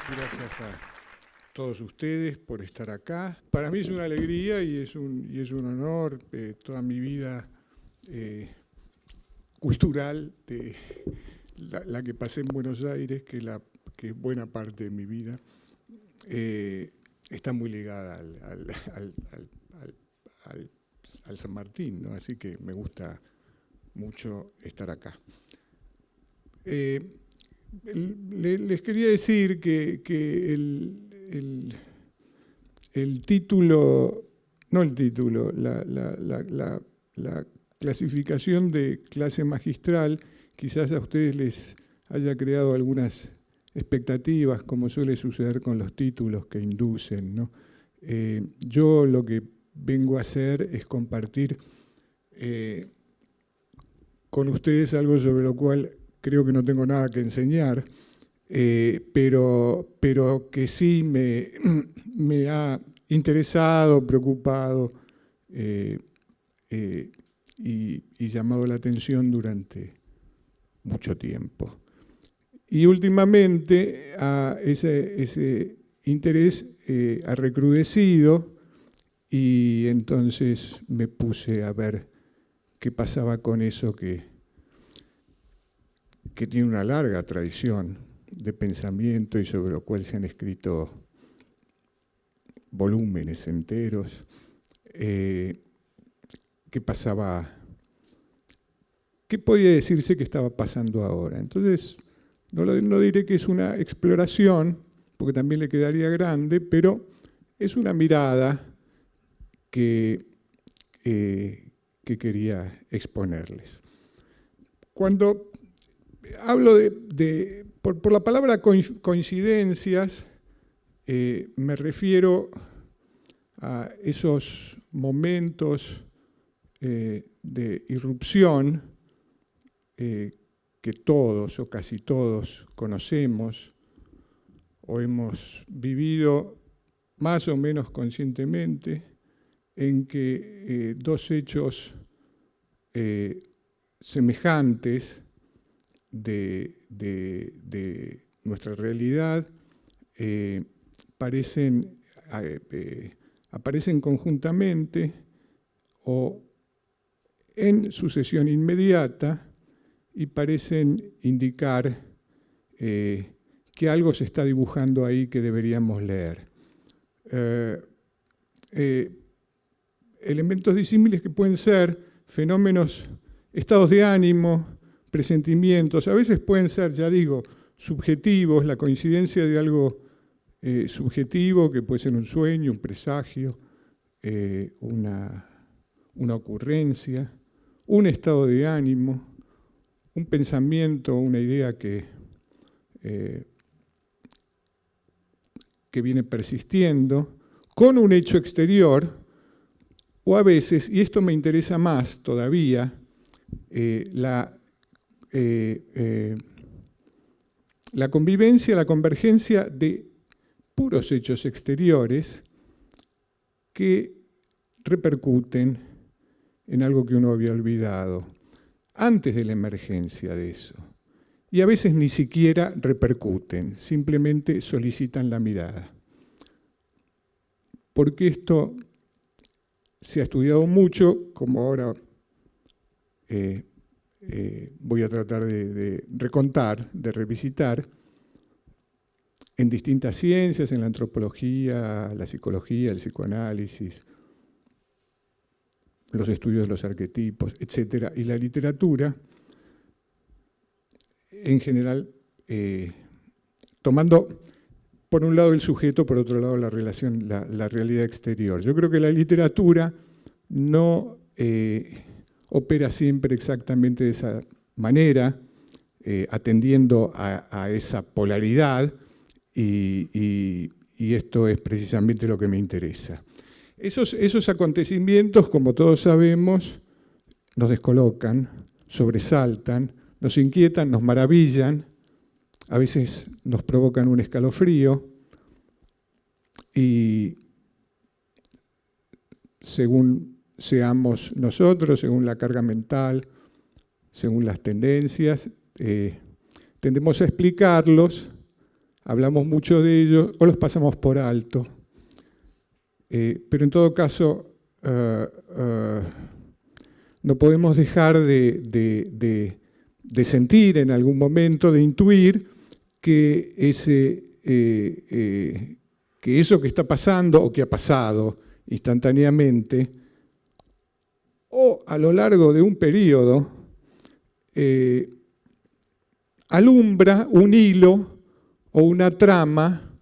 Gracias a todos ustedes por estar acá. Para mí es una alegría y es un honor. Toda mi vida cultural, la que pasé en Buenos Aires, que es buena parte de mi vida, está muy ligada al San Martín, ¿no? Así que me gusta mucho estar acá. Les quería decir que el título, no el título, la clasificación de clase magistral quizás a ustedes les haya creado algunas expectativas, como suele suceder con los títulos que inducen, ¿no? Yo lo que vengo a hacer es compartir con ustedes algo sobre lo cual creo que no tengo nada que enseñar, pero que sí me ha interesado, preocupado y llamado la atención durante mucho tiempo. Y últimamente ese interés ha recrudecido y entonces me puse a ver qué pasaba con eso que tiene una larga tradición de pensamiento y sobre lo cual se han escrito volúmenes enteros. ¿Qué pasaba? ¿Qué podía decirse que estaba pasando ahora? Entonces, no diré que es una exploración, porque también le quedaría grande, pero es una mirada que quería exponerles. Cuando hablo por la palabra coincidencias, me refiero a esos momentos de irrupción que todos o casi todos conocemos o hemos vivido más o menos conscientemente, en que dos hechos semejantes de nuestra realidad aparecen conjuntamente o en sucesión inmediata y parecen indicar que algo se está dibujando ahí que deberíamos leer. Elementos disímiles que pueden ser fenómenos, estados de ánimo, presentimientos, a veces pueden ser, ya digo, subjetivos, la coincidencia de algo subjetivo, que puede ser un sueño, un presagio, una ocurrencia, un estado de ánimo, un pensamiento, una idea que viene persistiendo, con un hecho exterior, o a veces, y esto me interesa más todavía, la convivencia, la convergencia de puros hechos exteriores que repercuten en algo que uno había olvidado antes de la emergencia de eso. Y a veces ni siquiera repercuten, simplemente solicitan la mirada. Porque esto se ha estudiado mucho, como ahora voy a tratar de recontar, de revisitar, en distintas ciencias, en la antropología, la psicología, el psicoanálisis, los estudios de los arquetipos, etc. Y la literatura, en general, tomando por un lado el sujeto, por otro lado la relación, la realidad exterior. Yo creo que la literatura no opera siempre exactamente de esa manera, atendiendo a esa polaridad, y esto es precisamente lo que me interesa. Esos acontecimientos, como todos sabemos, nos descolocan, sobresaltan, nos inquietan, nos maravillan, a veces nos provocan un escalofrío y según seamos nosotros, según la carga mental, según las tendencias, tendemos a explicarlos hablamos mucho de ellos o los pasamos por alto. Pero en todo caso, no podemos dejar de sentir en algún momento, de intuir que eso que está pasando o que ha pasado instantáneamente o a lo largo de un periodo alumbra un hilo o una trama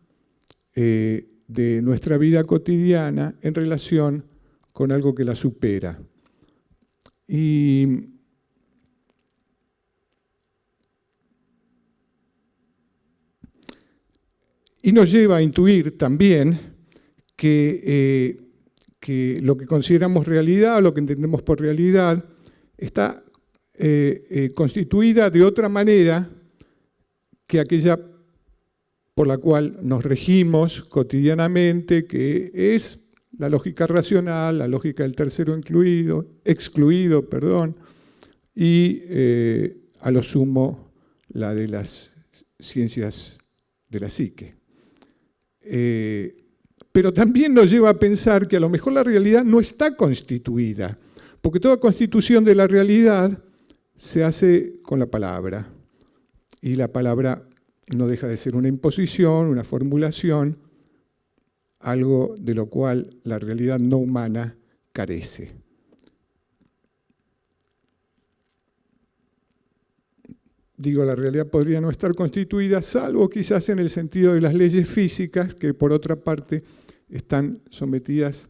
de nuestra vida cotidiana en relación con algo que la supera. Y nos lleva a intuir también que lo que consideramos realidad o lo que entendemos por realidad está constituida de otra manera que aquella por la cual nos regimos cotidianamente, que es la lógica racional, la lógica del tercero excluido, y a lo sumo la de las ciencias de la psique. Pero también nos lleva a pensar que a lo mejor la realidad no está constituida, porque toda constitución de la realidad se hace con la palabra, y la palabra no deja de ser una imposición, una formulación, algo de lo cual la realidad no humana carece. Digo, la realidad podría no estar constituida, salvo quizás en el sentido de las leyes físicas, que por otra parte están sometidas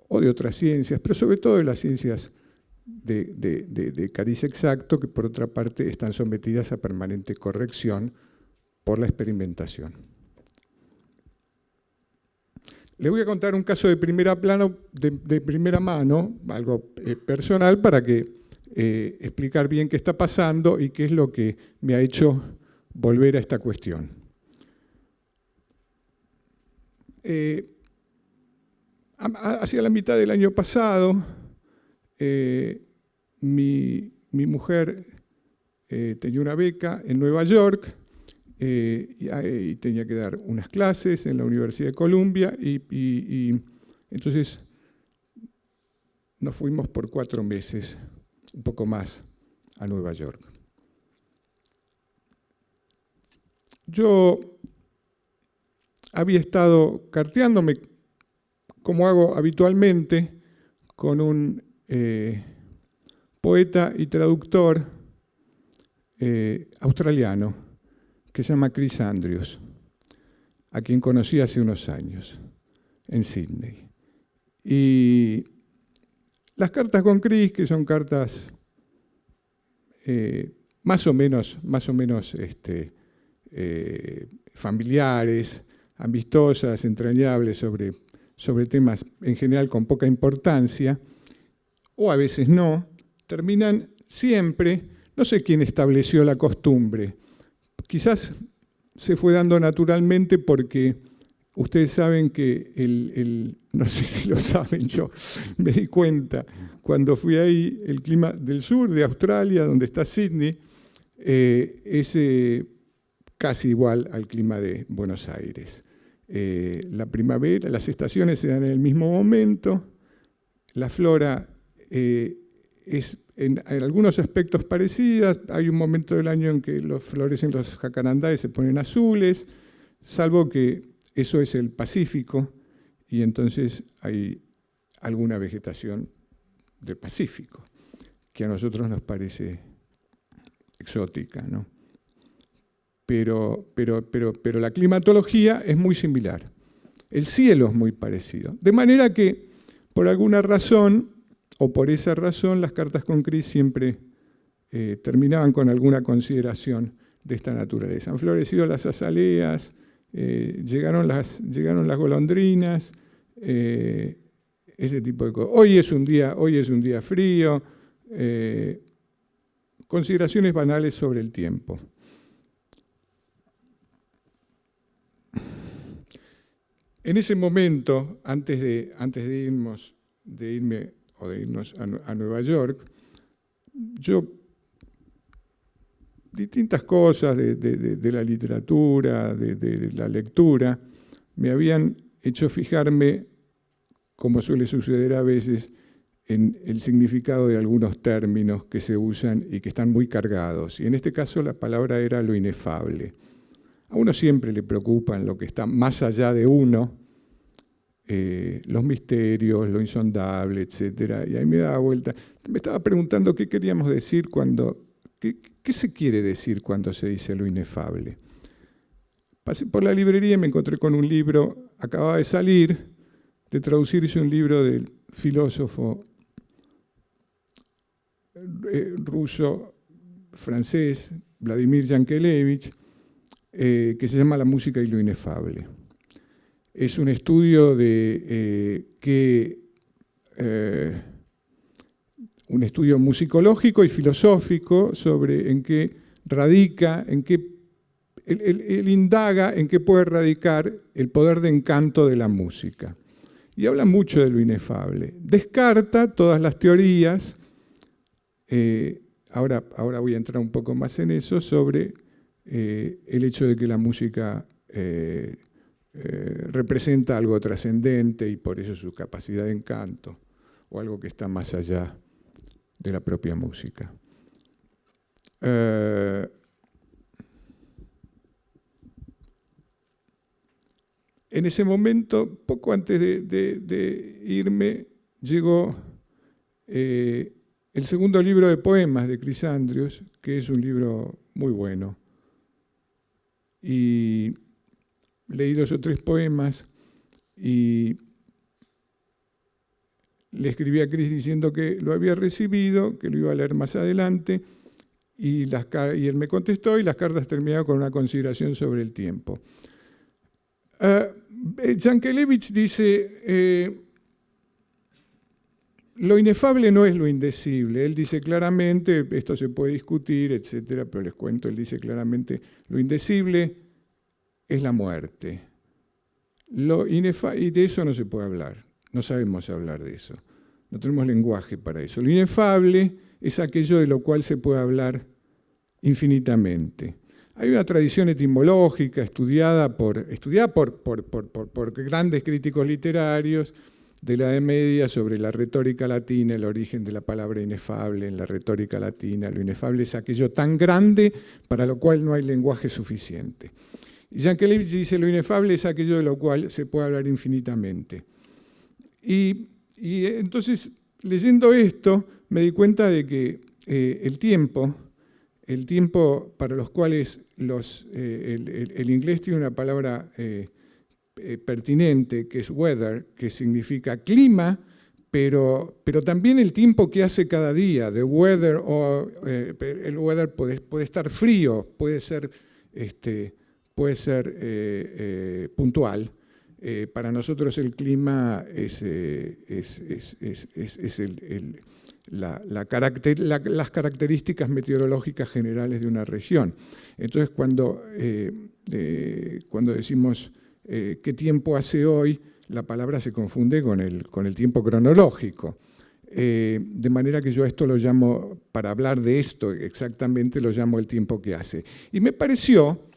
o de otras ciencias, pero sobre todo de las ciencias de cariz exacto, que por otra parte están sometidas a permanente corrección por la experimentación. Le voy a contar un caso de primera mano, algo personal, para que explicar bien qué está pasando y qué es lo que me ha hecho volver a esta cuestión. Hacia la mitad del año pasado, mi mujer tenía una beca en Nueva York y tenía que dar unas clases en la Universidad de Columbia y entonces nos fuimos por 4 meses, un poco más, a Nueva York. Yo había estado carteándome, como hago habitualmente, con un poeta y traductor australiano que se llama Chris Andrews, a quien conocí hace unos años en Sydney. Y las cartas con Chris, que son cartas más o menos familiares, amistosas, entrañables, sobre temas en general con poca importancia, o a veces no, terminan siempre, no sé quién estableció la costumbre, quizás se fue dando naturalmente porque ustedes saben que, no sé si lo saben, yo me di cuenta, cuando fui ahí, el clima del sur de Australia, donde está Sydney, es casi igual al clima de Buenos Aires. La primavera, las estaciones se dan en el mismo momento, la flora es en algunos aspectos parecidas, hay un momento del año en que florecen los jacarandáes, se ponen azules, salvo que eso es el Pacífico, y entonces hay alguna vegetación del Pacífico, que a nosotros nos parece exótica, ¿no? Pero la climatología es muy similar. El cielo es muy parecido. De manera que, por alguna razón, o por esa razón, las cartas con Chris siempre terminaban con alguna consideración de esta naturaleza. Han florecido las azaleas, llegaron las golondrinas, ese tipo de cosas. Hoy es un día frío, consideraciones banales sobre el tiempo. En ese momento, antes de irnos a Nueva York, yo distintas cosas de la literatura, de la lectura, me habían hecho fijarme, como suele suceder a veces, en el significado de algunos términos que se usan y que están muy cargados. Y en este caso la palabra era lo inefable. A uno siempre le preocupan lo que está más allá de uno, los misterios, lo insondable, etc. Y ahí me daba vuelta. Me estaba preguntando qué queríamos decir ¿qué se quiere decir cuando se dice lo inefable? Pasé por la librería y me encontré con un libro, acababa de salir, de traducirse un libro del filósofo ruso, francés, Vladimir Yankelevich, que se llama La música y lo inefable. Es un estudio un estudio musicológico y filosófico sobre en qué radica, él indaga en qué puede radicar el poder de encanto de la música. Y habla mucho de lo inefable. Descarta todas las teorías, ahora voy a entrar un poco más en eso, sobre el hecho de que la música representa algo trascendente y por eso su capacidad de encanto, o algo que está más allá de la propia música. En ese momento, poco antes de irme, llegó el segundo libro de poemas de Chris Andrews, que es un libro muy bueno. Y leí 2 o 3 poemas y le escribí a Chris diciendo que lo había recibido, que lo iba a leer más adelante, y él me contestó y las cartas terminaron con una consideración sobre el tiempo. Yankelevich dice, lo inefable no es lo indecible. Él dice claramente, esto se puede discutir, etcétera, pero les cuento, él dice claramente, lo indecible es la muerte. Y de eso no se puede hablar, no sabemos hablar de eso, no tenemos lenguaje para eso. Lo inefable es aquello de lo cual se puede hablar infinitamente. Hay una tradición etimológica estudiada por grandes críticos literarios de la Edad Media sobre la retórica latina, el origen de la palabra inefable en la retórica latina. Lo inefable es aquello tan grande para lo cual no hay lenguaje suficiente. Y Yankelevich dice, lo inefable es aquello de lo cual se puede hablar infinitamente. Y entonces, leyendo esto, me di cuenta de que el tiempo para los cuales el inglés tiene una palabra pertinente, que es weather, que significa clima, pero también el tiempo que hace cada día. The weather, el weather puede estar frío, puede ser puntual. Para nosotros el clima es las características meteorológicas generales de una región. Entonces, cuando decimos qué tiempo hace hoy, la palabra se confunde con el tiempo cronológico. De manera que yo a esto lo llamo, para hablar de esto exactamente, lo llamo el tiempo que hace. Y me pareció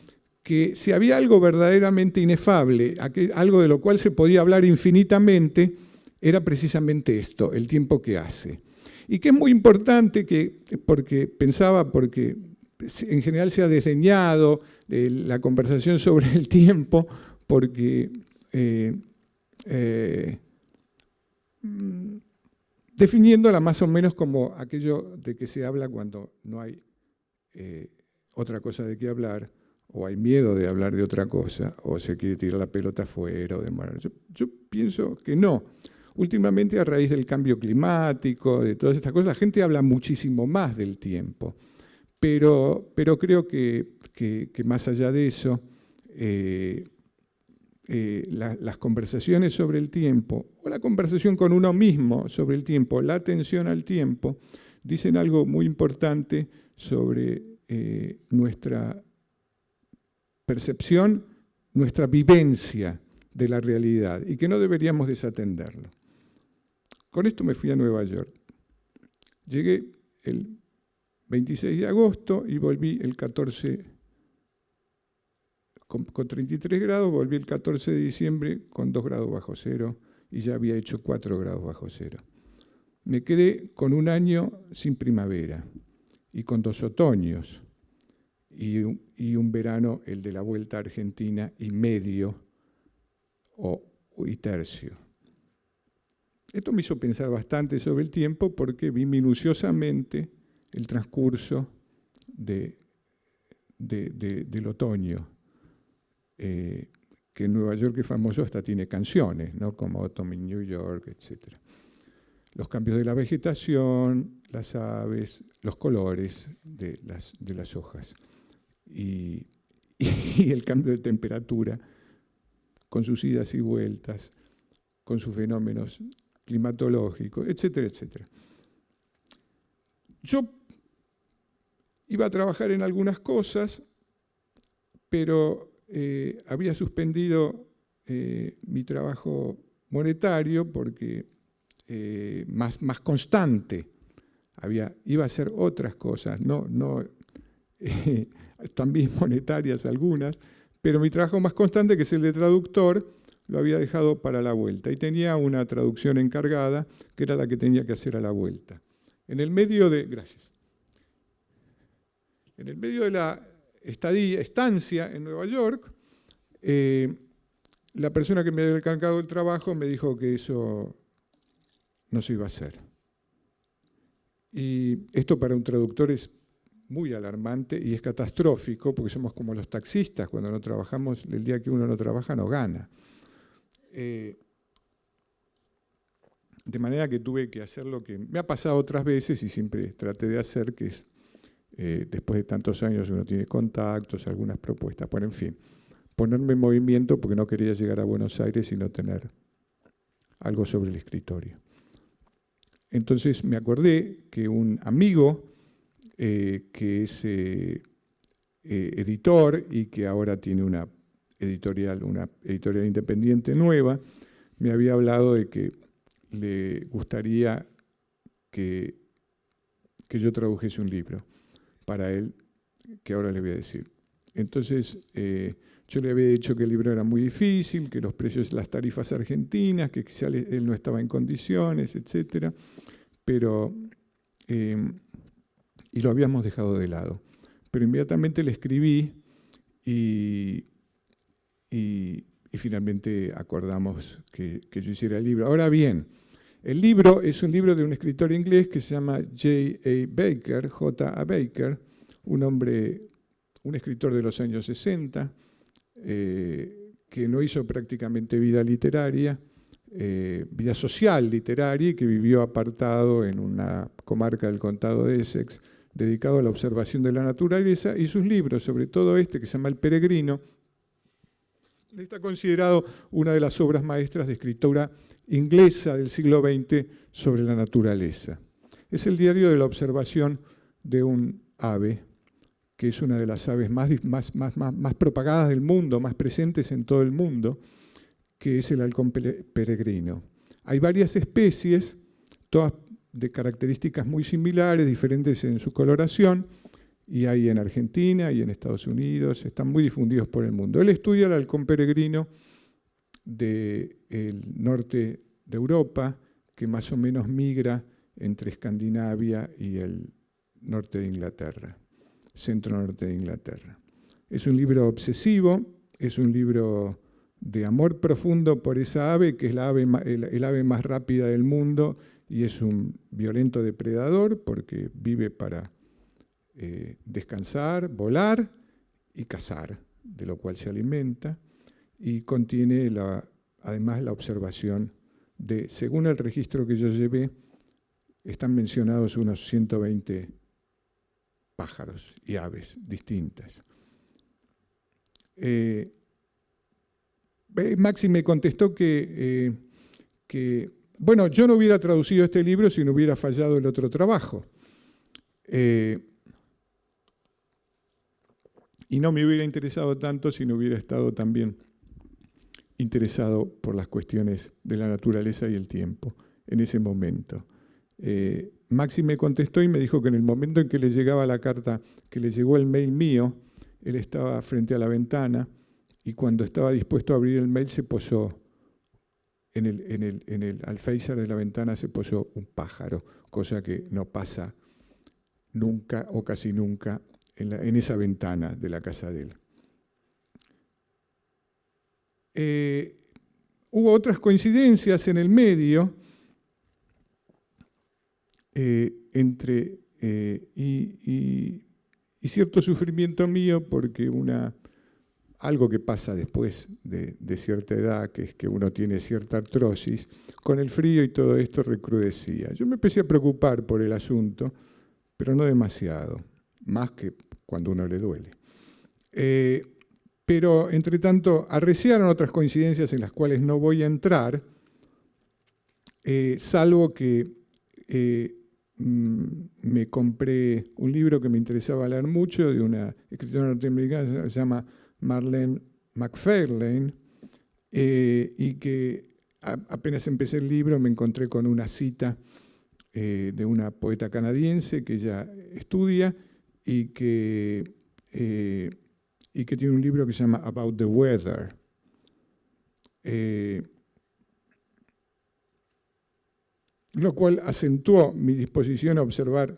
que si había algo verdaderamente inefable, algo de lo cual se podía hablar infinitamente, era precisamente esto, el tiempo que hace. Y que es muy importante porque en general se ha desdeñado la conversación sobre el tiempo, porque definiéndola más o menos como aquello de que se habla cuando no hay otra cosa de qué hablar, o hay miedo de hablar de otra cosa, o se quiere tirar la pelota afuera, o demás. Yo pienso que no. Últimamente, a raíz del cambio climático, de todas estas cosas, la gente habla muchísimo más del tiempo. Pero creo que más allá de eso, las conversaciones sobre el tiempo, o la conversación con uno mismo sobre el tiempo, la atención al tiempo, dicen algo muy importante sobre nuestra percepción, nuestra vivencia de la realidad, y que no deberíamos desatenderlo. Con esto me fui a Nueva York. Llegué el 26 de agosto y volví el 14, con 33 grados, volví el 14 de diciembre con 2 grados bajo cero y ya había hecho 4 grados bajo cero. Me quedé con un año sin primavera y con 2 otoños y un verano, el de la Vuelta a Argentina, y medio y tercio. Esto me hizo pensar bastante sobre el tiempo porque vi minuciosamente el transcurso del otoño, que en Nueva York es famoso, hasta tiene canciones, ¿no? Como Autumn in New York, etc. Los cambios de la vegetación, las aves, los colores de las hojas y el cambio de temperatura con sus idas y vueltas, con sus fenómenos climatológicos, etcétera, etcétera. Yo iba a trabajar en algunas cosas, pero había suspendido mi trabajo monetario porque más constante. Iba a hacer otras cosas, también monetarias algunas, pero mi trabajo más constante, que es el de traductor, lo había dejado para la vuelta. Y tenía una traducción encargada, que era la que tenía que hacer a la vuelta. En el medio de la estancia en Nueva York, la persona que me había encargado el trabajo me dijo que eso no se iba a hacer. Y esto para un traductor es muy alarmante y es catastrófico, porque somos como los taxistas, cuando no trabajamos, el día que uno no trabaja no gana. De manera que tuve que hacer lo que me ha pasado otras veces y siempre traté de hacer, que es, después de tantos años uno tiene contactos, algunas propuestas, bueno, en fin, ponerme en movimiento porque no quería llegar a Buenos Aires y no tener algo sobre el escritorio. Entonces me acordé que un amigo que es editor y que ahora tiene una editorial independiente nueva, me había hablado de que le gustaría que yo tradujese un libro para él, que ahora le voy a decir. Entonces, yo le había dicho que el libro era muy difícil, que los precios, las tarifas argentinas, que quizá él no estaba en condiciones, etc. Pero, y lo habíamos dejado de lado. Pero inmediatamente le escribí y finalmente acordamos que yo hiciera el libro. Ahora bien, el libro es un libro de un escritor inglés que se llama J.A. Baker, J.A. Baker, un escritor de los años 60, que no hizo prácticamente vida literaria, vida social literaria, y que vivió apartado en una comarca del condado de Essex, dedicado a la observación de la naturaleza, y sus libros, sobre todo este que se llama El Peregrino, está considerado una de las obras maestras de escritura inglesa del siglo XX sobre la naturaleza. Es el diario de la observación de un ave, que es una de las aves más propagadas del mundo, más presentes en todo el mundo, que es el halcón peregrino. Hay varias especies, todas de características muy similares, diferentes en su coloración, y hay en Argentina y en Estados Unidos, están muy difundidos por el mundo. Él estudia el halcón peregrino del norte de Europa, que más o menos migra entre Escandinavia y el norte de Inglaterra, centro-norte de Inglaterra. Es un libro obsesivo, es un libro de amor profundo por esa ave, que es el ave más rápida del mundo y es un violento depredador porque vive para descansar, volar y cazar, de lo cual se alimenta, y contiene además la observación de, según el registro que yo llevé, están mencionados unos 120 pájaros y aves distintas. Maxi me contestó que, bueno, yo no hubiera traducido este libro si no hubiera fallado el otro trabajo. Y no me hubiera interesado tanto si no hubiera estado también interesado por las cuestiones de la naturaleza y el tiempo en ese momento. Maxi me contestó y me dijo que en el momento en que le llegaba la carta, que le llegó el mail mío, él estaba frente a la ventana y cuando estaba dispuesto a abrir el mail se posó en el alféizar de la ventana se posó un pájaro, cosa que no pasa nunca o casi nunca en esa ventana de la casa de él. Hubo otras coincidencias en el medio y cierto sufrimiento mío porque algo que pasa después de cierta edad, que es que uno tiene cierta artrosis, con el frío y todo esto recrudecía. Yo me empecé a preocupar por el asunto, pero no demasiado, más que cuando uno le duele. Pero, entre tanto, arreciaron otras coincidencias en las cuales no voy a entrar, salvo que me compré un libro que me interesaba leer mucho, de una escritora norteamericana que se llama Marlene McFarlane, y que apenas empecé el libro me encontré con una cita de una poeta canadiense que ella estudia y que tiene un libro que se llama About the Weather. Lo cual acentuó mi disposición a observar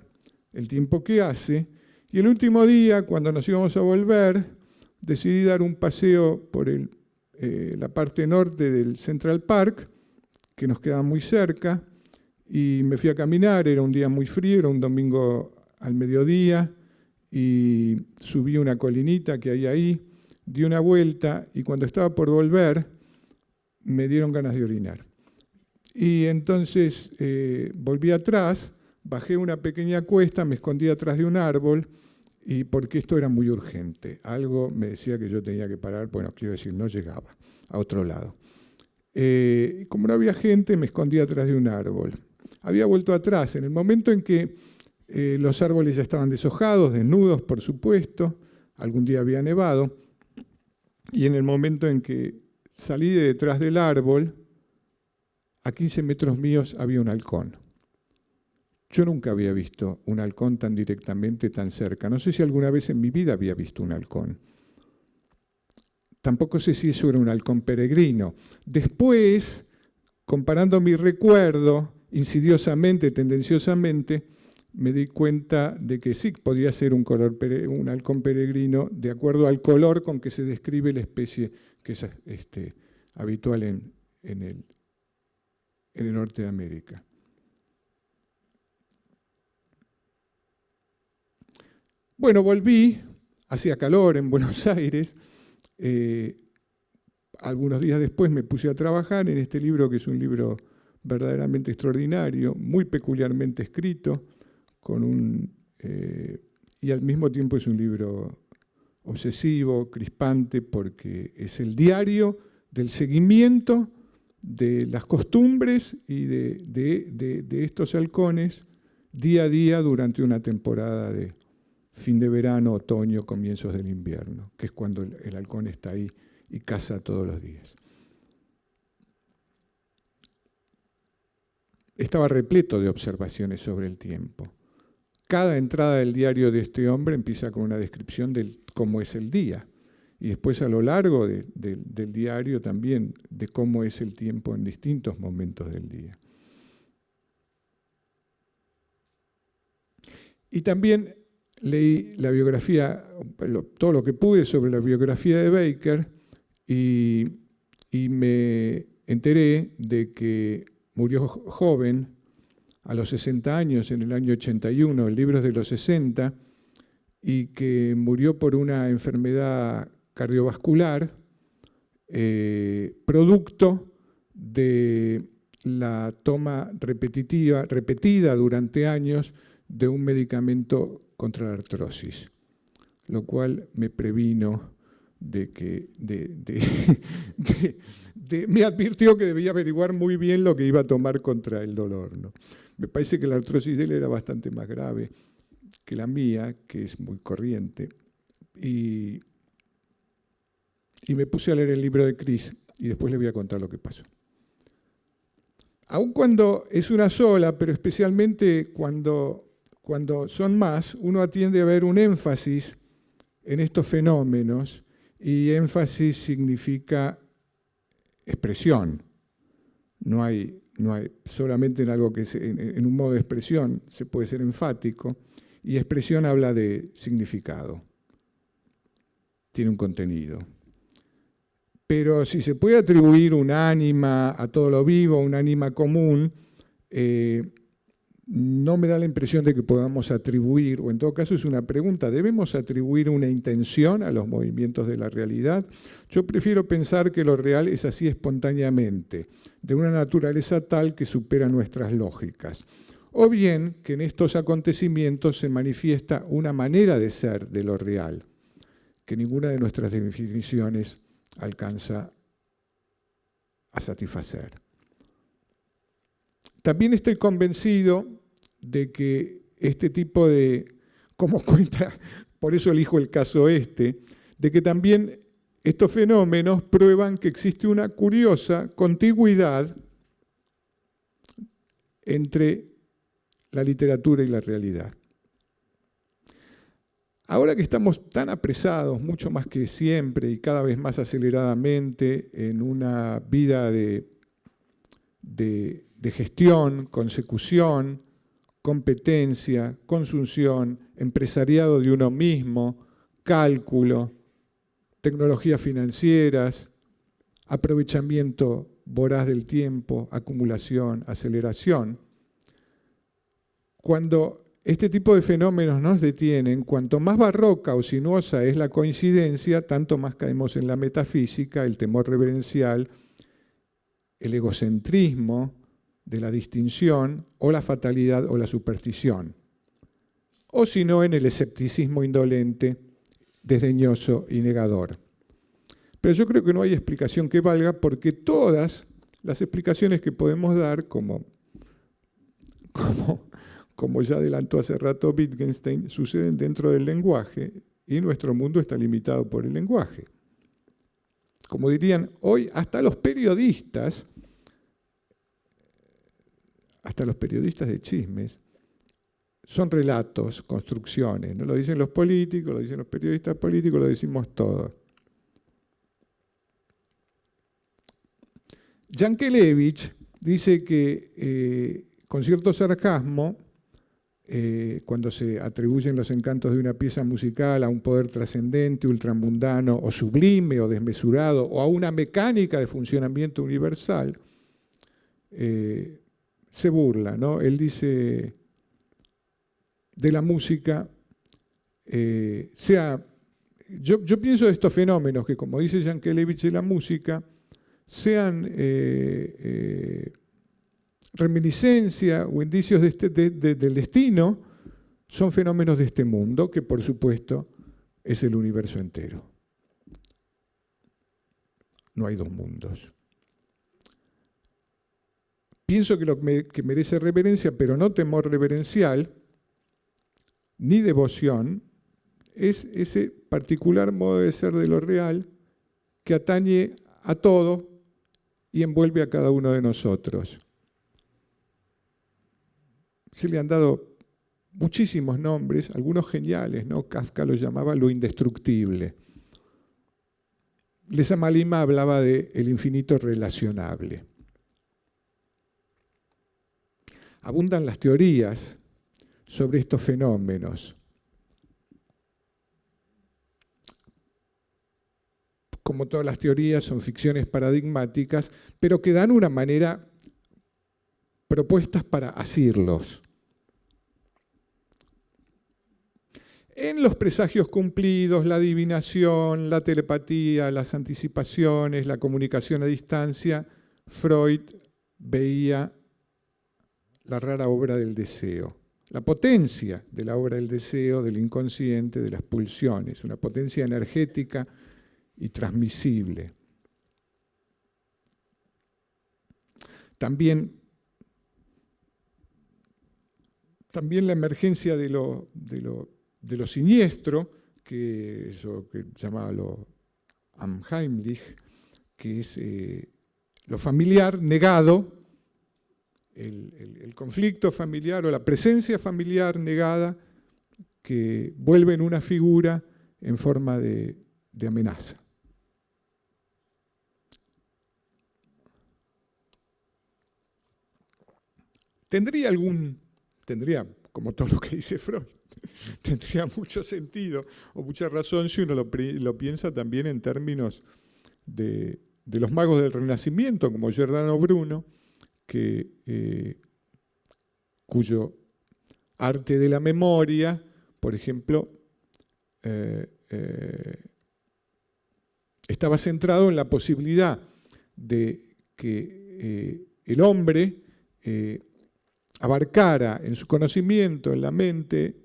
el tiempo que hace. Y el último día, cuando nos íbamos a volver, decidí dar un paseo por la parte norte del Central Park, que nos quedaba muy cerca, y me fui a caminar. Era un día muy frío, era un domingo al mediodía, y subí una colinita que hay ahí, di una vuelta, y cuando estaba por volver, me dieron ganas de orinar. Y entonces volví atrás, bajé una pequeña cuesta, me escondí atrás de un árbol, y porque esto era muy urgente. Algo me decía que yo tenía que parar, bueno, quiero decir, no llegaba a otro lado. Como no había gente, me escondí atrás de un árbol. Había vuelto atrás, en el momento en que los árboles ya estaban deshojados, desnudos, por supuesto, algún día había nevado, y en el momento en que salí de detrás del árbol, a 15 metros míos había un halcón. Yo nunca había visto un halcón tan directamente, tan cerca. No sé si alguna vez en mi vida había visto un halcón. Tampoco sé si eso era un halcón peregrino. Después, comparando mi recuerdo, insidiosamente, tendenciosamente, me di cuenta de que sí podía ser un halcón peregrino de acuerdo al color con que se describe la especie que es habitual en el norte de América. Bueno, volví, hacía calor en Buenos Aires. Algunos días después me puse a trabajar en este libro, que es un libro verdaderamente extraordinario, muy peculiarmente escrito, y al mismo tiempo es un libro obsesivo, crispante, porque es el diario del seguimiento de las costumbres y de estos halcones día a día durante una temporada de fin de verano, otoño, comienzos del invierno, que es cuando el halcón está ahí y caza todos los días. Estaba repleto de observaciones sobre el tiempo. Cada entrada del diario de este hombre empieza con una descripción de cómo es el día. Y después a lo largo del diario también de cómo es el tiempo en distintos momentos del día. Y también leí la biografía, todo lo que pude sobre la biografía de Baker y me enteré de que murió joven, a los 60 años, en el año 81, el libro es de los 60, y que murió por una enfermedad cardiovascular, producto de la toma repetida durante años de un medicamento contra la artrosis, lo cual me previno me advirtió que debía averiguar muy bien lo que iba a tomar contra el dolor, ¿no? Me parece que la artrosis de él era bastante más grave que la mía, que es muy corriente, y me puse a leer el libro de Chris y después le voy a contar lo que pasó. Aun cuando es una sola, pero especialmente cuando son más, uno atiende a ver un énfasis en estos fenómenos, y énfasis significa expresión. No hay solamente en algo que en un modo de expresión se puede ser enfático, y expresión habla de significado, tiene un contenido. Pero si se puede atribuir un ánima a todo lo vivo, un ánima común, no me da la impresión de que podamos atribuir, o en todo caso es una pregunta, ¿debemos atribuir una intención a los movimientos de la realidad? Yo prefiero pensar que lo real es así espontáneamente, de una naturaleza tal que supera nuestras lógicas. O bien que en estos acontecimientos se manifiesta una manera de ser de lo real, que ninguna de nuestras definiciones alcanza a satisfacer. También estoy convencido de que este tipo de, como cuenta, por eso elijo el caso de que también estos fenómenos prueban que existe una curiosa contigüidad entre la literatura y la realidad. Ahora que estamos tan apresados, mucho más que siempre y cada vez más aceleradamente, en una vida de gestión, consecución, competencia, consunción, empresariado de uno mismo, cálculo, tecnologías financieras, aprovechamiento voraz del tiempo, acumulación, aceleración. Cuando este tipo de fenómenos nos detienen, cuanto más barroca o sinuosa es la coincidencia, tanto más caemos en la metafísica, el temor reverencial, el egocentrismo de la distinción, o la fatalidad o la superstición. O si no, en el escepticismo indolente, desdeñoso y negador. Pero yo creo que no hay explicación que valga, porque todas las explicaciones que podemos dar, como ya adelantó hace rato Wittgenstein, suceden dentro del lenguaje, y nuestro mundo está limitado por el lenguaje. Como dirían hoy, hasta los periodistas de chismes, son relatos, construcciones. No lo dicen los políticos, lo dicen los periodistas políticos, lo decimos todos. Yankelevich dice que, con cierto sarcasmo, cuando se atribuyen los encantos de una pieza musical a un poder trascendente, ultramundano, o sublime, o desmesurado, o a una mecánica de funcionamiento universal, se burla, ¿no? Él dice de la música, yo pienso de estos fenómenos que, como dice Yankelevich, de la música, sean reminiscencia o indicios del destino, son fenómenos de este mundo, que por supuesto es el universo entero. No hay dos mundos. Pienso que merece reverencia, pero no temor reverencial, ni devoción, es ese particular modo de ser de lo real que atañe a todo y envuelve a cada uno de nosotros. Se le han dado muchísimos nombres, algunos geniales, ¿no? Kafka lo llamaba lo indestructible. Lesa Lima hablaba de el infinito relacionable. Abundan las teorías sobre estos fenómenos. Como todas las teorías, son ficciones paradigmáticas, pero que dan una manera, propuestas para asirlos. En los presagios cumplidos, la adivinación, la telepatía, las anticipaciones, la comunicación a distancia, Freud veía la rara obra del deseo, la potencia de la obra del deseo, del inconsciente, de las pulsiones, una potencia energética y transmisible. También la emergencia de lo siniestro, que eso que llamaba lo unheimlich, que es lo familiar negado el conflicto familiar o la presencia familiar negada que vuelve en una figura en forma de amenaza. Tendría, como todo lo que dice Freud, tendría mucho sentido o mucha razón si uno lo piensa también en términos de los magos del Renacimiento, como Giordano Bruno, cuyo arte de la memoria, por ejemplo, estaba centrado en la posibilidad de que el hombre abarcara en su conocimiento, en la mente,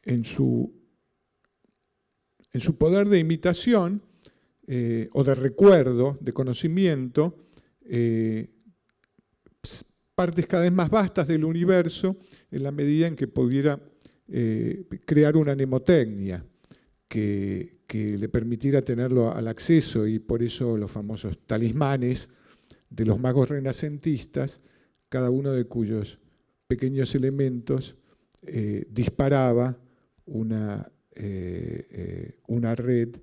en su poder de imitación o de recuerdo, de conocimiento, partes cada vez más vastas del universo en la medida en que pudiera crear una mnemotecnia que le permitiera tenerlo al acceso, y por eso los famosos talismanes de los magos renacentistas, cada uno de cuyos pequeños elementos disparaba una red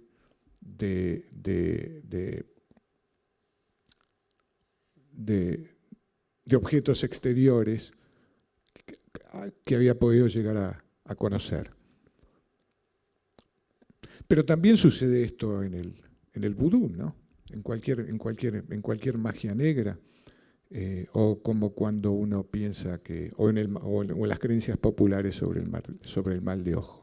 de objetos exteriores que había podido llegar a conocer. Pero también sucede esto en el vudú, ¿no? En cualquier magia negra, o como cuando uno piensa que, o en las creencias populares sobre el mal de ojo.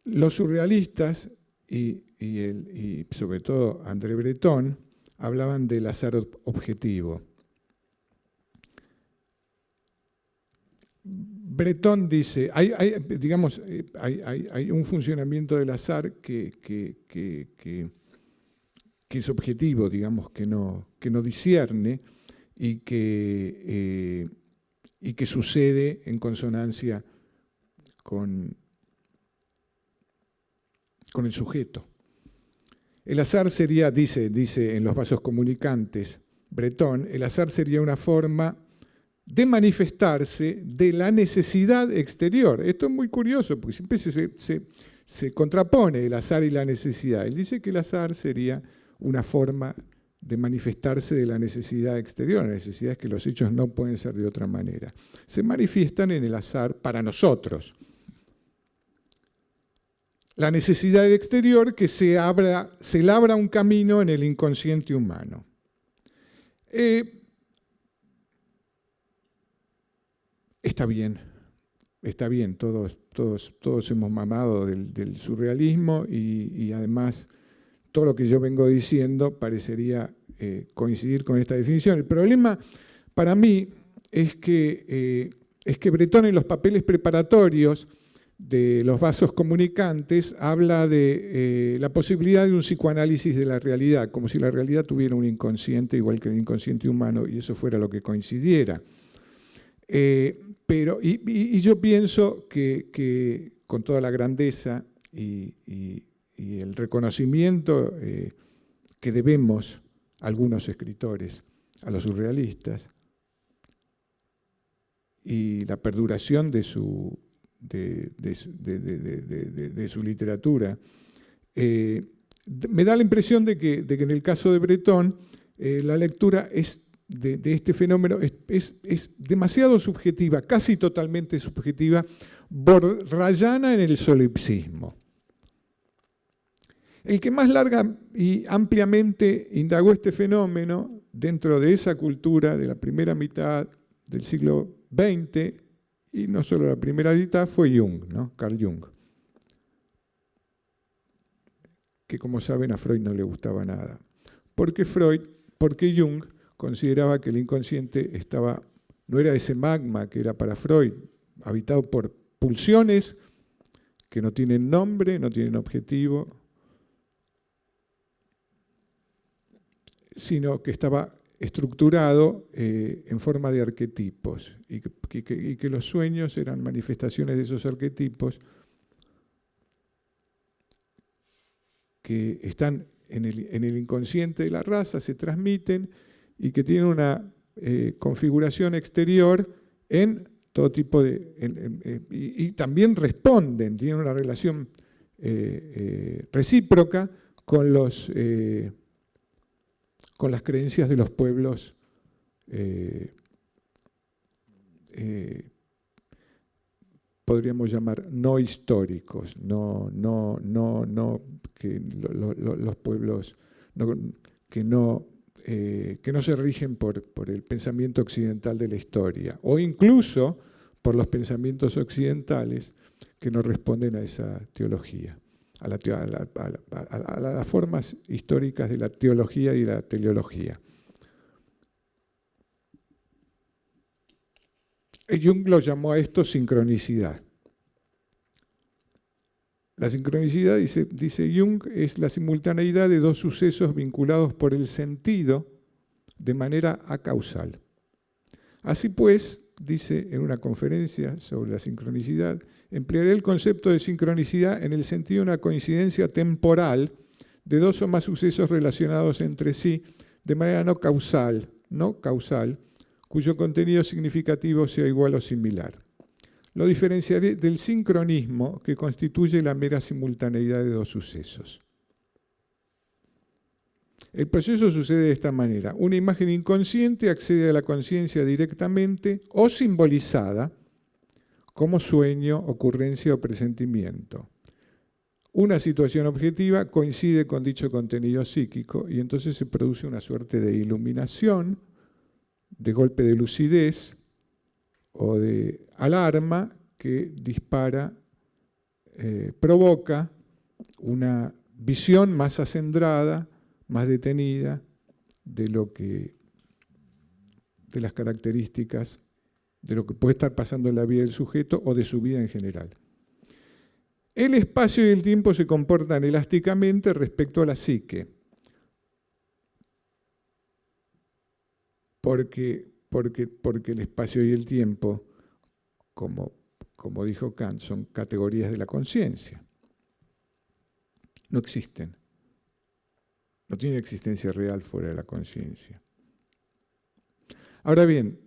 Los surrealistas y sobre todo André Breton hablaban del azar objetivo. Breton dice, hay un funcionamiento del azar que es objetivo, digamos, que no discierne y que sucede en consonancia con el sujeto. El azar sería, dice en Los vasos comunicantes, Breton, el azar sería una forma de manifestarse de la necesidad exterior. Esto es muy curioso, porque siempre se contrapone el azar y la necesidad. Él dice que el azar sería una forma de manifestarse de la necesidad exterior. La necesidad es que los hechos no pueden ser de otra manera. Se manifiestan en el azar para nosotros. La necesidad exterior que se labra un camino en el inconsciente humano. Está bien, todos hemos mamado del surrealismo y además todo lo que yo vengo diciendo parecería coincidir con esta definición. El problema para mí es que Breton en los papeles preparatorios de los vasos comunicantes habla de la posibilidad de un psicoanálisis de la realidad, como si la realidad tuviera un inconsciente igual que el inconsciente humano y eso fuera lo que coincidiera. Pero yo pienso que con toda la grandeza y el reconocimiento que debemos algunos escritores a los surrealistas y la perduración de su literatura, me da la impresión de que en el caso de Breton la lectura de este fenómeno es demasiado subjetiva, casi totalmente subjetiva, rayana en el solipsismo. El que más larga y ampliamente indagó este fenómeno dentro de esa cultura de la primera mitad del siglo XX, y no solo la primera mitad, fue Jung, ¿no? Carl Jung, que como saben a Freud no le gustaba nada. Porque Jung consideraba que el inconsciente no era ese magma que era para Freud, habitado por pulsiones que no tienen nombre, no tienen objetivo, sino que estaba estructurado en forma de arquetipos y que los sueños eran manifestaciones de esos arquetipos que están en el inconsciente de la raza, se transmiten y que tienen una configuración exterior en todo tipo de... y también responden, tienen una relación recíproca con las creencias de los pueblos podríamos llamar no históricos, que los pueblos que no se rigen por el pensamiento occidental de la historia, o incluso por los pensamientos occidentales que no responden a esa teología, a las formas históricas de la teología y de la teleología. Jung lo llamó a esto sincronicidad. La sincronicidad, dice Jung, es la simultaneidad de dos sucesos vinculados por el sentido de manera acausal. Así pues, dice en una conferencia sobre la sincronicidad, emplearé el concepto de sincronicidad en el sentido de una coincidencia temporal de dos o más sucesos relacionados entre sí de manera no causal, cuyo contenido significativo sea igual o similar. Lo diferenciaré del sincronismo, que constituye la mera simultaneidad de dos sucesos. El proceso sucede de esta manera. Una imagen inconsciente accede a la conciencia directamente o simbolizada como sueño, ocurrencia o presentimiento. Una situación objetiva coincide con dicho contenido psíquico y entonces se produce una suerte de iluminación, de golpe de lucidez o de alarma que dispara, provoca una visión más acendrada, más detenida de las características, de lo que puede estar pasando en la vida del sujeto o de su vida en general. El espacio y el tiempo se comportan elásticamente respecto a la psique, porque el espacio y el tiempo, como dijo Kant, son categorías de la conciencia. No existen. No tiene existencia real fuera de la conciencia. Ahora bien,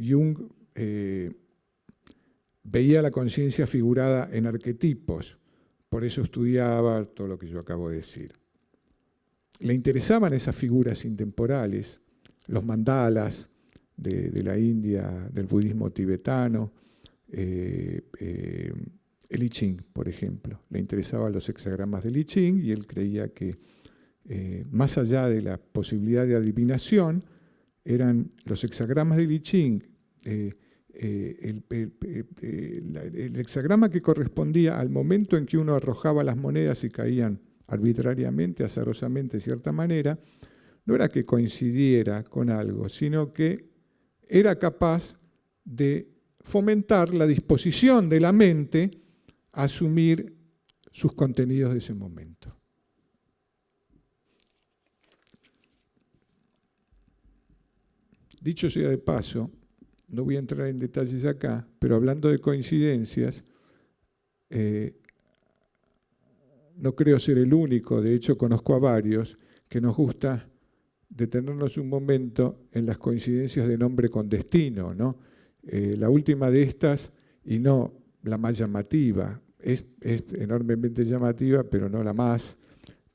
Jung veía la conciencia figurada en arquetipos, por eso estudiaba todo lo que yo acabo de decir. Le interesaban esas figuras intemporales, los mandalas de la India, del budismo tibetano, el I Ching, por ejemplo. Le interesaban los hexagramas del I Ching y él creía que más allá de la posibilidad de adivinación, eran los hexagramas del I Ching, el hexagrama que correspondía al momento en que uno arrojaba las monedas y caían arbitrariamente, azarosamente, de cierta manera, no era que coincidiera con algo, sino que era capaz de fomentar la disposición de la mente a asumir sus contenidos de ese momento. Dicho sea de paso, no voy a entrar en detalles acá, pero hablando de coincidencias, no creo ser el único, de hecho conozco a varios, que nos gusta detenernos un momento en las coincidencias de nombre con destino, ¿no? La última de estas, y no la más llamativa, es enormemente llamativa, pero no la más,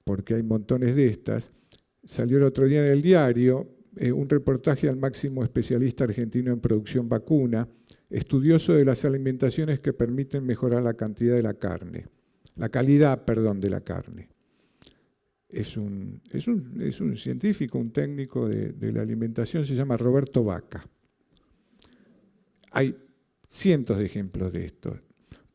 porque hay montones de estas. Salió el otro día en el diario un reportaje al máximo especialista argentino en producción vacuna, estudioso de las alimentaciones que permiten mejorar la cantidad de la carne, la calidad, perdón, de la carne. Es un científico, un técnico de la alimentación, se llama Roberto Vaca. Hay cientos de ejemplos de esto.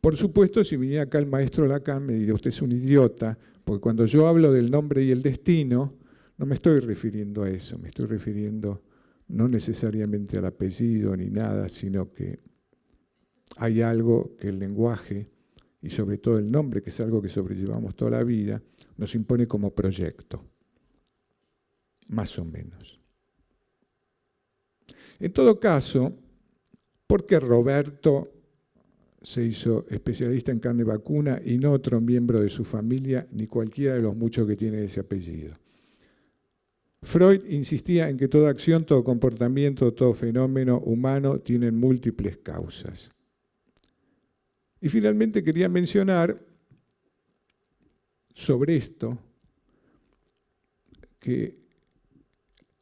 Por supuesto, si viniera acá el maestro Lacan, me diría, usted es un idiota, porque cuando yo hablo del nombre y el destino, no me estoy refiriendo a eso, me estoy refiriendo no necesariamente al apellido ni nada, sino que hay algo que el lenguaje y sobre todo el nombre, que es algo que sobrellevamos toda la vida, nos impone como proyecto, más o menos. En todo caso, ¿por qué Roberto se hizo especialista en carne vacuna y no otro miembro de su familia, ni cualquiera de los muchos que tienen ese apellido? Freud insistía en que toda acción, todo comportamiento, todo fenómeno humano tienen múltiples causas. Y finalmente quería mencionar sobre esto que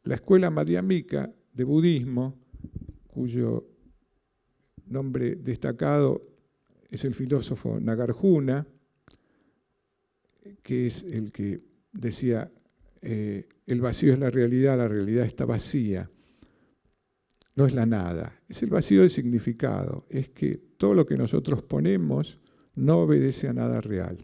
la escuela madhyamika de budismo, cuyo nombre destacado es el filósofo Nagarjuna, que es el que decía el vacío es la realidad está vacía. No es la nada, es el vacío de significado. Es que todo lo que nosotros ponemos no obedece a nada real.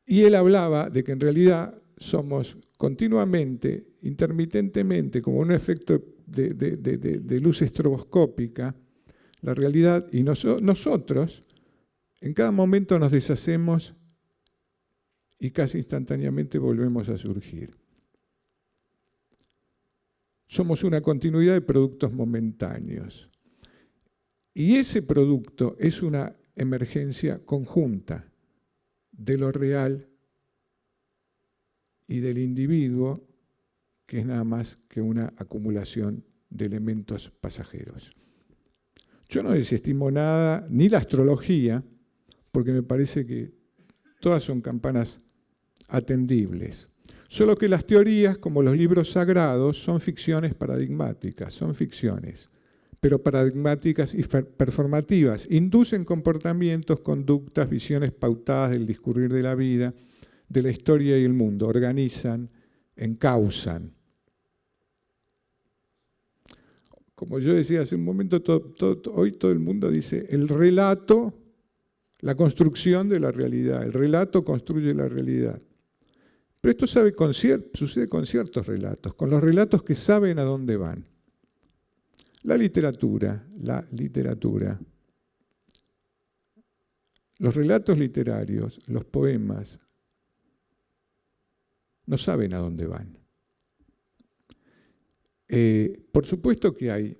Y él hablaba de que en realidad somos continuamente, intermitentemente, como un efecto de luz estroboscópica, la realidad, y nosotros en cada momento nos deshacemos y casi instantáneamente volvemos a surgir. Somos una continuidad de productos momentáneos. Y ese producto es una emergencia conjunta de lo real y del individuo, que es nada más que una acumulación de elementos pasajeros. Yo no desestimo nada, ni la astrología, porque me parece que todas son campanas atendibles. Solo que las teorías, como los libros sagrados, son ficciones paradigmáticas, son ficciones, pero paradigmáticas y performativas. Inducen comportamientos, conductas, visiones pautadas del discurrir de la vida, de la historia y el mundo. Organizan, encausan. Como yo decía hace un momento, hoy todo el mundo dice el relato, la construcción de la realidad. El relato construye la realidad. Pero esto sucede con ciertos relatos, con los relatos que saben a dónde van. La literatura, los relatos literarios, los poemas, no saben a dónde van. Por supuesto que hay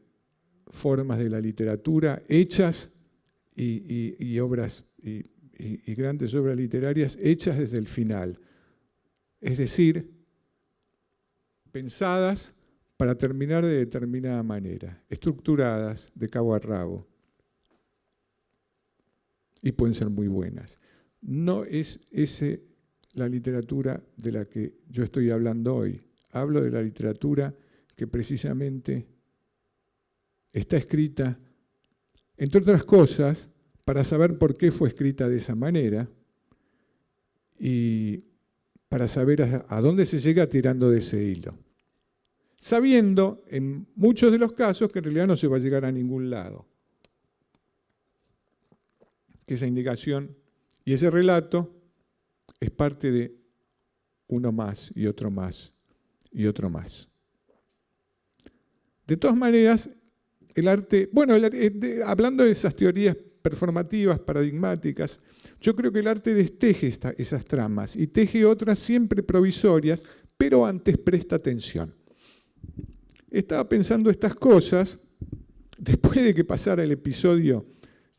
formas de la literatura hechas y obras y grandes obras literarias hechas desde el final. Es decir, pensadas para terminar de determinada manera, estructuradas de cabo a rabo. Y pueden ser muy buenas. No es esa la literatura de la que yo estoy hablando hoy. Hablo de la literatura que precisamente está escrita, entre otras cosas, para saber por qué fue escrita de esa manera y para saber a dónde se llega tirando de ese hilo. Sabiendo, en muchos de los casos, que en realidad no se va a llegar a ningún lado. Que esa indicación y ese relato es parte de uno más y otro más y otro más. De todas maneras, el arte, bueno, hablando de esas teorías performativas, paradigmáticas, yo creo que el arte desteje esas tramas y teje otras siempre provisorias, pero antes presta atención. Estaba pensando estas cosas después de que pasara el episodio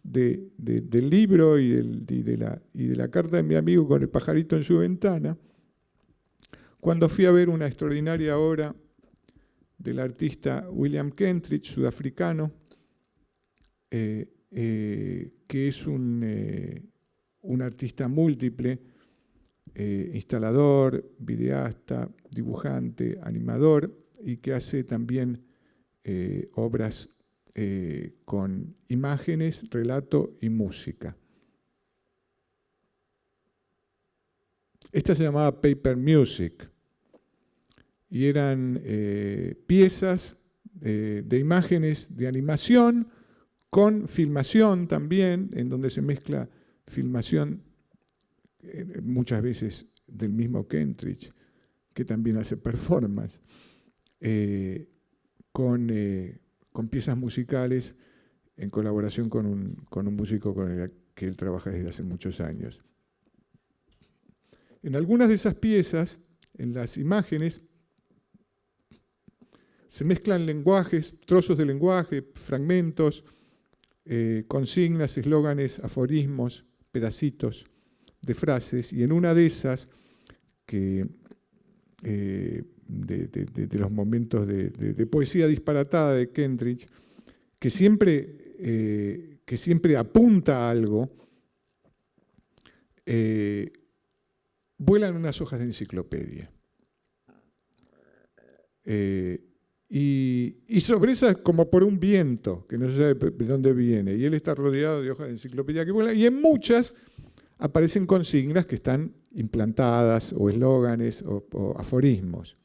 del libro y de la carta de mi amigo con el pajarito en su ventana, cuando fui a ver una extraordinaria obra del artista William Kentridge, sudafricano, que es un artista múltiple, instalador, videasta, dibujante, animador, y que hace también obras con imágenes, relato y música. Esta se llamaba Paper Music y eran piezas de imágenes de animación con filmación también, en donde se mezcla filmación muchas veces del mismo Kentridge, que también hace performance, con piezas musicales en colaboración con un músico con el que él trabaja desde hace muchos años. En algunas de esas piezas, en las imágenes, se mezclan lenguajes, trozos de lenguaje, fragmentos, consignas, eslóganes, aforismos, pedacitos de frases, y en una de esas, de los momentos de poesía disparatada de Kentridge, que siempre apunta a algo, vuelan unas hojas de enciclopedia. Y sobre esas, como por un viento, que no se sabe de dónde viene, y él está rodeado de hojas de enciclopedia que vuelan, y en muchas aparecen consignas que están implantadas, o eslóganes, o aforismos.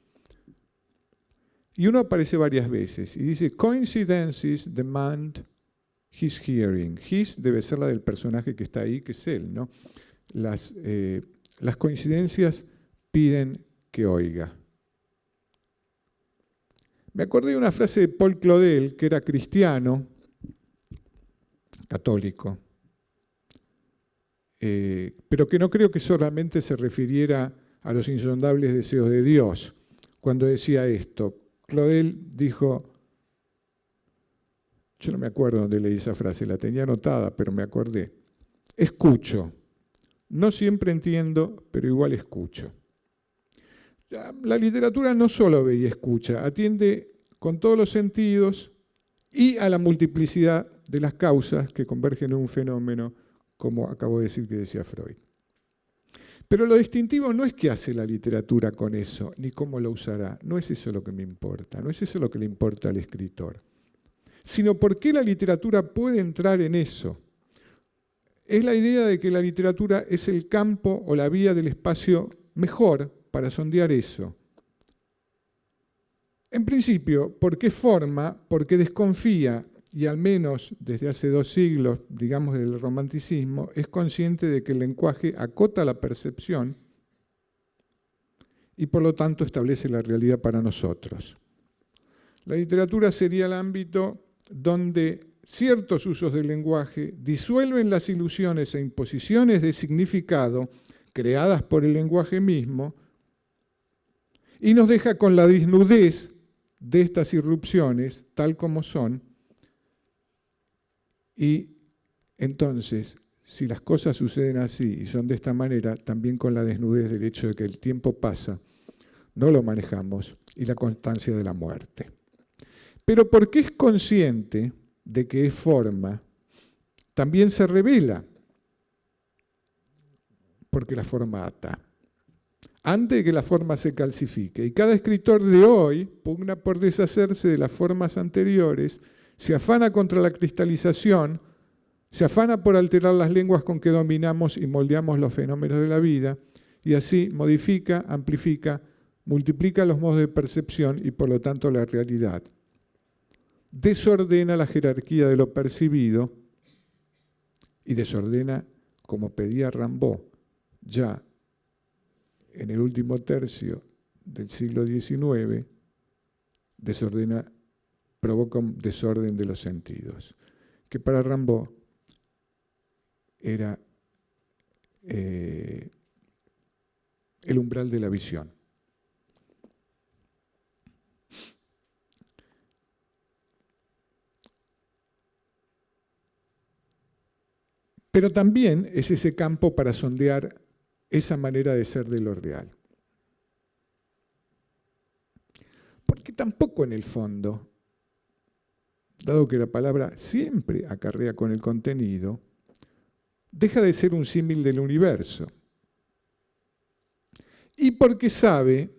Y uno aparece varias veces, y dice, coincidences demand his hearing. His debe ser la del personaje que está ahí, que es él, ¿no? Las coincidencias piden que oiga. Me acordé de una frase de Paul Claudel, que era cristiano, católico, pero que no creo que solamente se refiriera a los insondables deseos de Dios. Cuando decía esto, Claudel dijo, yo no me acuerdo dónde leí esa frase, la tenía anotada, pero me acordé. Escucho. No siempre entiendo, pero igual escucho. La literatura no solo ve y escucha, atiende con todos los sentidos y a la multiplicidad de las causas que convergen en un fenómeno, como acabo de decir que decía Freud. Pero lo distintivo no es qué hace la literatura con eso, ni cómo lo usará. No es eso lo que me importa, no es eso lo que le importa al escritor, sino por qué la literatura puede entrar en eso. Es la idea de que la literatura es el campo o la vía del espacio mejor para sondear eso. En principio, porque forma, porque desconfía, y al menos desde hace 2 siglos, digamos del romanticismo, es consciente de que el lenguaje acota la percepción y por lo tanto establece la realidad para nosotros. La literatura sería el ámbito donde ciertos usos del lenguaje disuelven las ilusiones e imposiciones de significado creadas por el lenguaje mismo y nos deja con la desnudez de estas irrupciones tal como son. Y entonces, si las cosas suceden así y son de esta manera, también con la desnudez del hecho de que el tiempo pasa, no lo manejamos, y la constancia de la muerte. Pero porque es consciente de que es forma, también se revela, porque la forma ata, antes de que la forma se calcifique. Y cada escritor de hoy pugna por deshacerse de las formas anteriores, se afana contra la cristalización, se afana por alterar las lenguas con que dominamos y moldeamos los fenómenos de la vida, y así modifica, amplifica, multiplica los modos de percepción y por lo tanto la realidad. Desordena la jerarquía de lo percibido y desordena, como pedía Rimbaud, ya en el último tercio del siglo XIX, provoca un desorden de los sentidos, que para Rimbaud era el umbral de la visión. Pero también es ese campo para sondear esa manera de ser de lo real. Porque tampoco en el fondo, dado que la palabra siempre acarrea con el contenido, deja de ser un símil del universo. Y porque sabe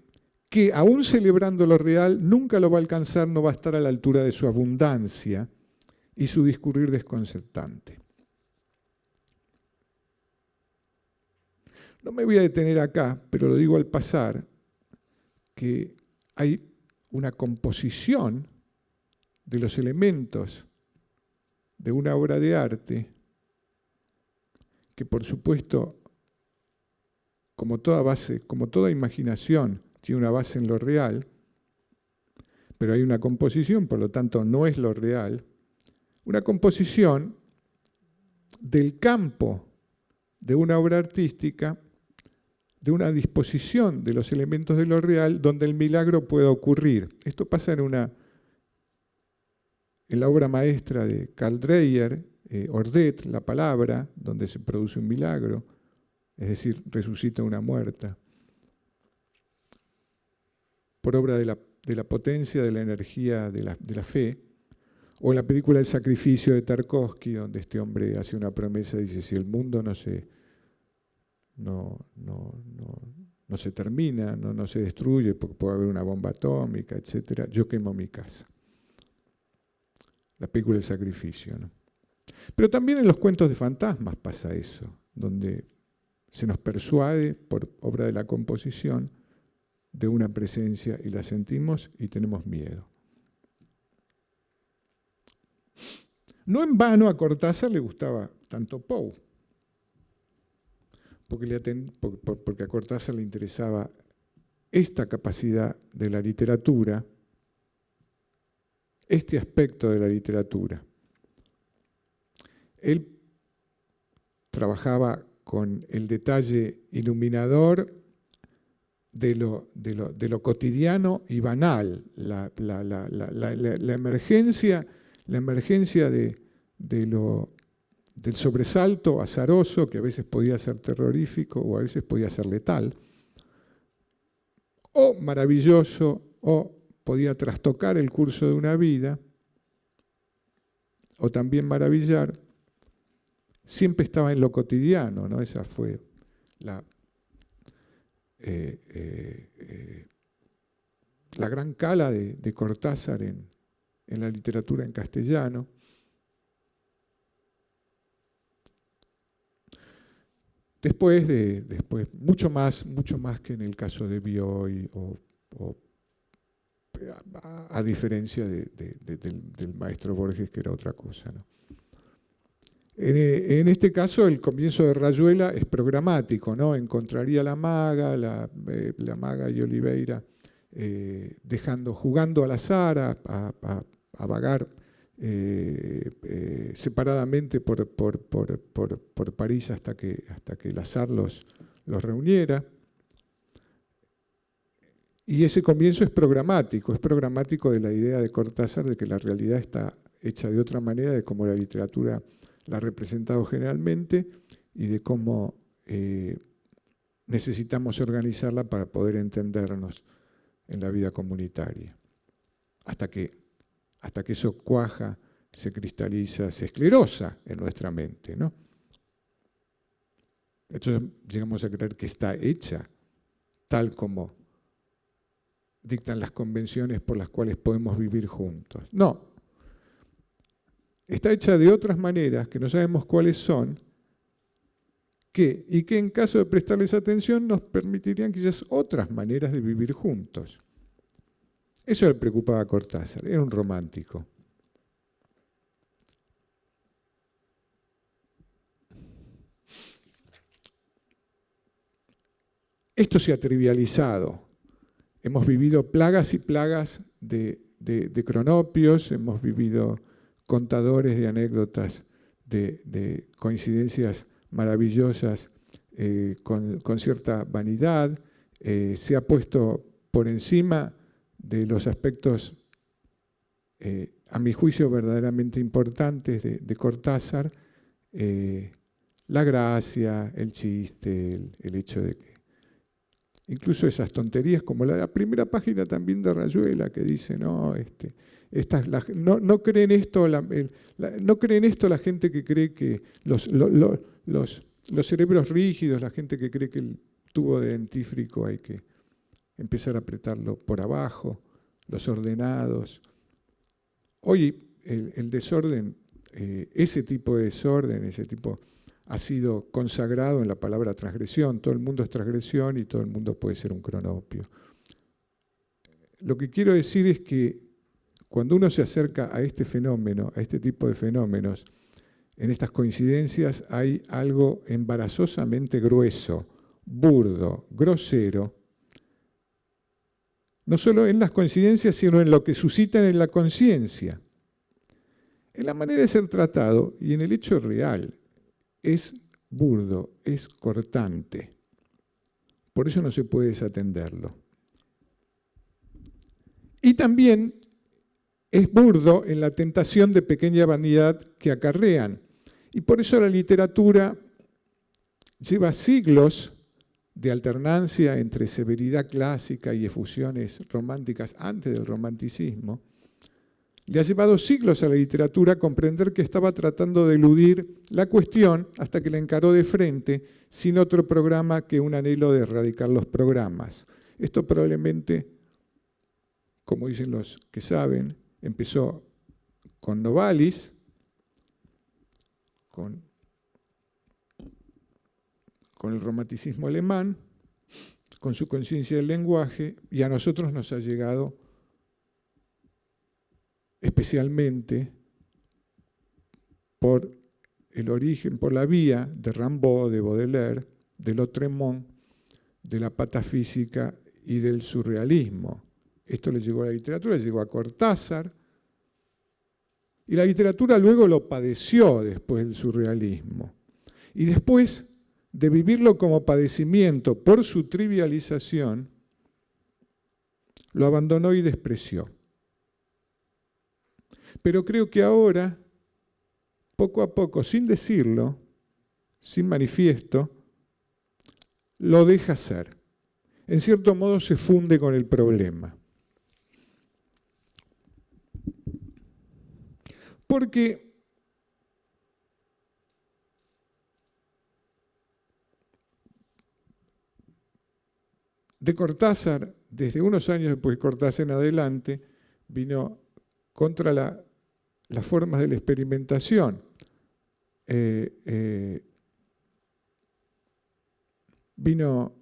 que aún celebrando lo real, nunca lo va a alcanzar, no va a estar a la altura de su abundancia y su discurrir desconcertante. No me voy a detener acá, pero lo digo al pasar, que hay una composición de los elementos de una obra de arte que, por supuesto, como toda base, como toda imaginación, tiene una base en lo real, pero hay una composición, por lo tanto no es lo real, una composición del campo de una obra artística, de una disposición de los elementos de lo real donde el milagro pueda ocurrir. Esto pasa en la obra maestra de Karl Dreyer, Ordet, La Palabra, donde se produce un milagro, es decir, resucita una muerta. Por obra de la potencia, de la energía, de la fe. O en la película El sacrificio de Tarkovsky, donde este hombre hace una promesa y dice, si el mundo no se termina, no se destruye, porque puede haber una bomba atómica, etc., yo quemo mi casa. La película El sacrificio, ¿no? Pero también en los cuentos de fantasmas pasa eso, donde se nos persuade, por obra de la composición, de una presencia y la sentimos y tenemos miedo. No en vano a Cortázar le gustaba tanto Poe, porque a Cortázar le interesaba esta capacidad de la literatura, este aspecto de la literatura. Él trabajaba con el detalle iluminador de lo cotidiano y banal, la emergencia del sobresalto azaroso, que a veces podía ser terrorífico o a veces podía ser letal, o maravilloso, o podía trastocar el curso de una vida, o también maravillar. Siempre estaba en lo cotidiano, ¿no? Esa fue la gran cala de Cortázar en la literatura en castellano. Después, mucho más que en el caso de Bioy, a diferencia del maestro Borges, que era otra cosa, ¿no? En este caso, el comienzo de Rayuela es programático, ¿no? Encontraría la maga y Oliveira jugando al azar, a vagar separadamente por París hasta que el azar los reuniera. Y ese comienzo es programático de la idea de Cortázar de que la realidad está hecha de otra manera, de cómo la literatura la ha representado generalmente y de cómo necesitamos organizarla para poder entendernos en la vida comunitaria. Hasta que eso cuaja, se cristaliza, se esclerosa en nuestra mente, ¿no? Entonces llegamos a creer que está hecha tal como dictan las convenciones por las cuales podemos vivir juntos. No. Está hecha de otras maneras que no sabemos cuáles son, y que en caso de prestarles atención nos permitirían quizás otras maneras de vivir juntos. Eso le preocupaba a Cortázar, era un romántico. Esto se ha trivializado. Hemos vivido plagas y plagas de cronopios, hemos vivido contadores de anécdotas, de coincidencias maravillosas con cierta vanidad. Se ha puesto por encima de los aspectos, a mi juicio, verdaderamente importantes de Cortázar, la gracia, el chiste, el hecho de que incluso esas tonterías como la primera página también de Rayuela, que dice, no, no creen esto la gente que cree que los cerebros rígidos, la gente que cree que el tubo de dentífrico hay que empezar a apretarlo por abajo, los ordenados. Hoy el desorden, ese tipo de desorden, ha sido consagrado en la palabra transgresión. Todo el mundo es transgresión y todo el mundo puede ser un cronopio. Lo que quiero decir es que cuando uno se acerca a este fenómeno, a este tipo de fenómenos, en estas coincidencias hay algo embarazosamente grueso, burdo, grosero, no solo en las coincidencias, sino en lo que suscitan en la conciencia. en la manera de ser tratado y en el hecho real. Es burdo, es cortante. Por eso no se puede desatenderlo. Y también es burdo en la tentación de pequeña vanidad que acarrean. Y por eso la literatura lleva siglos de alternancia entre severidad clásica y efusiones románticas antes del romanticismo. Le ha llevado siglos a la literatura a comprender que estaba tratando de eludir la cuestión hasta que la encaró de frente, sin otro programa que un anhelo de erradicar los programas. Esto probablemente, como dicen los que saben, empezó con Novalis, con el romanticismo alemán, con su conciencia del lenguaje, y a nosotros nos ha llegado especialmente por el origen, por la vía de Rimbaud, de Baudelaire, de Lautréamont, de la patafísica y del surrealismo. Esto le llegó a la literatura, le llegó a Cortázar, y la literatura luego lo padeció después del surrealismo. Y después de vivirlo como padecimiento por su trivialización, lo abandonó y despreció. Pero creo que ahora, poco a poco, sin decirlo, sin manifiesto, lo deja ser. En cierto modo se funde con el problema. Porque de Cortázar, desde unos años después de Cortázar en adelante, vino contra las formas de la experimentación. Vino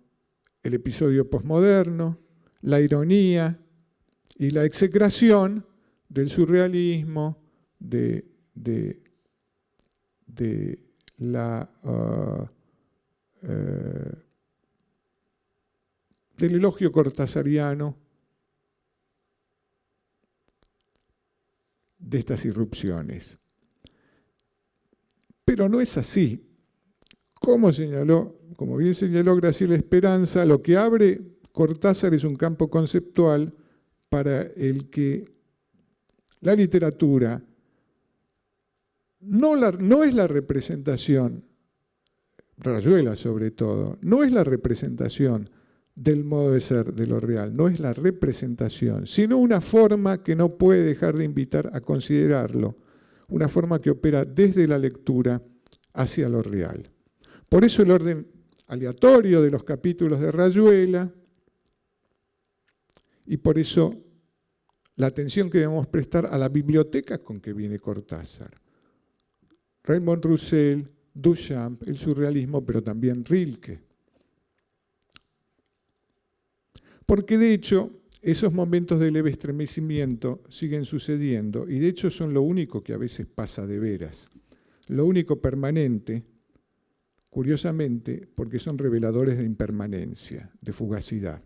el episodio posmoderno, la ironía y la execración del surrealismo, del elogio cortázariano, de estas irrupciones. Pero no es así. Como bien señaló Graciela Esperanza, lo que abre Cortázar es un campo conceptual para el que la literatura no es la representación, Rayuela sobre todo, no es la representación del modo de ser de lo real, no es la representación, sino una forma que no puede dejar de invitar a considerarlo, una forma que opera desde la lectura hacia lo real. Por eso el orden aleatorio de los capítulos de Rayuela y por eso la atención que debemos prestar a la biblioteca con que viene Cortázar. Raymond Roussel, Duchamp, el surrealismo, pero también Rilke. Porque de hecho, esos momentos de leve estremecimiento siguen sucediendo y de hecho son lo único que a veces pasa de veras. Lo único permanente, curiosamente, porque son reveladores de impermanencia, de fugacidad.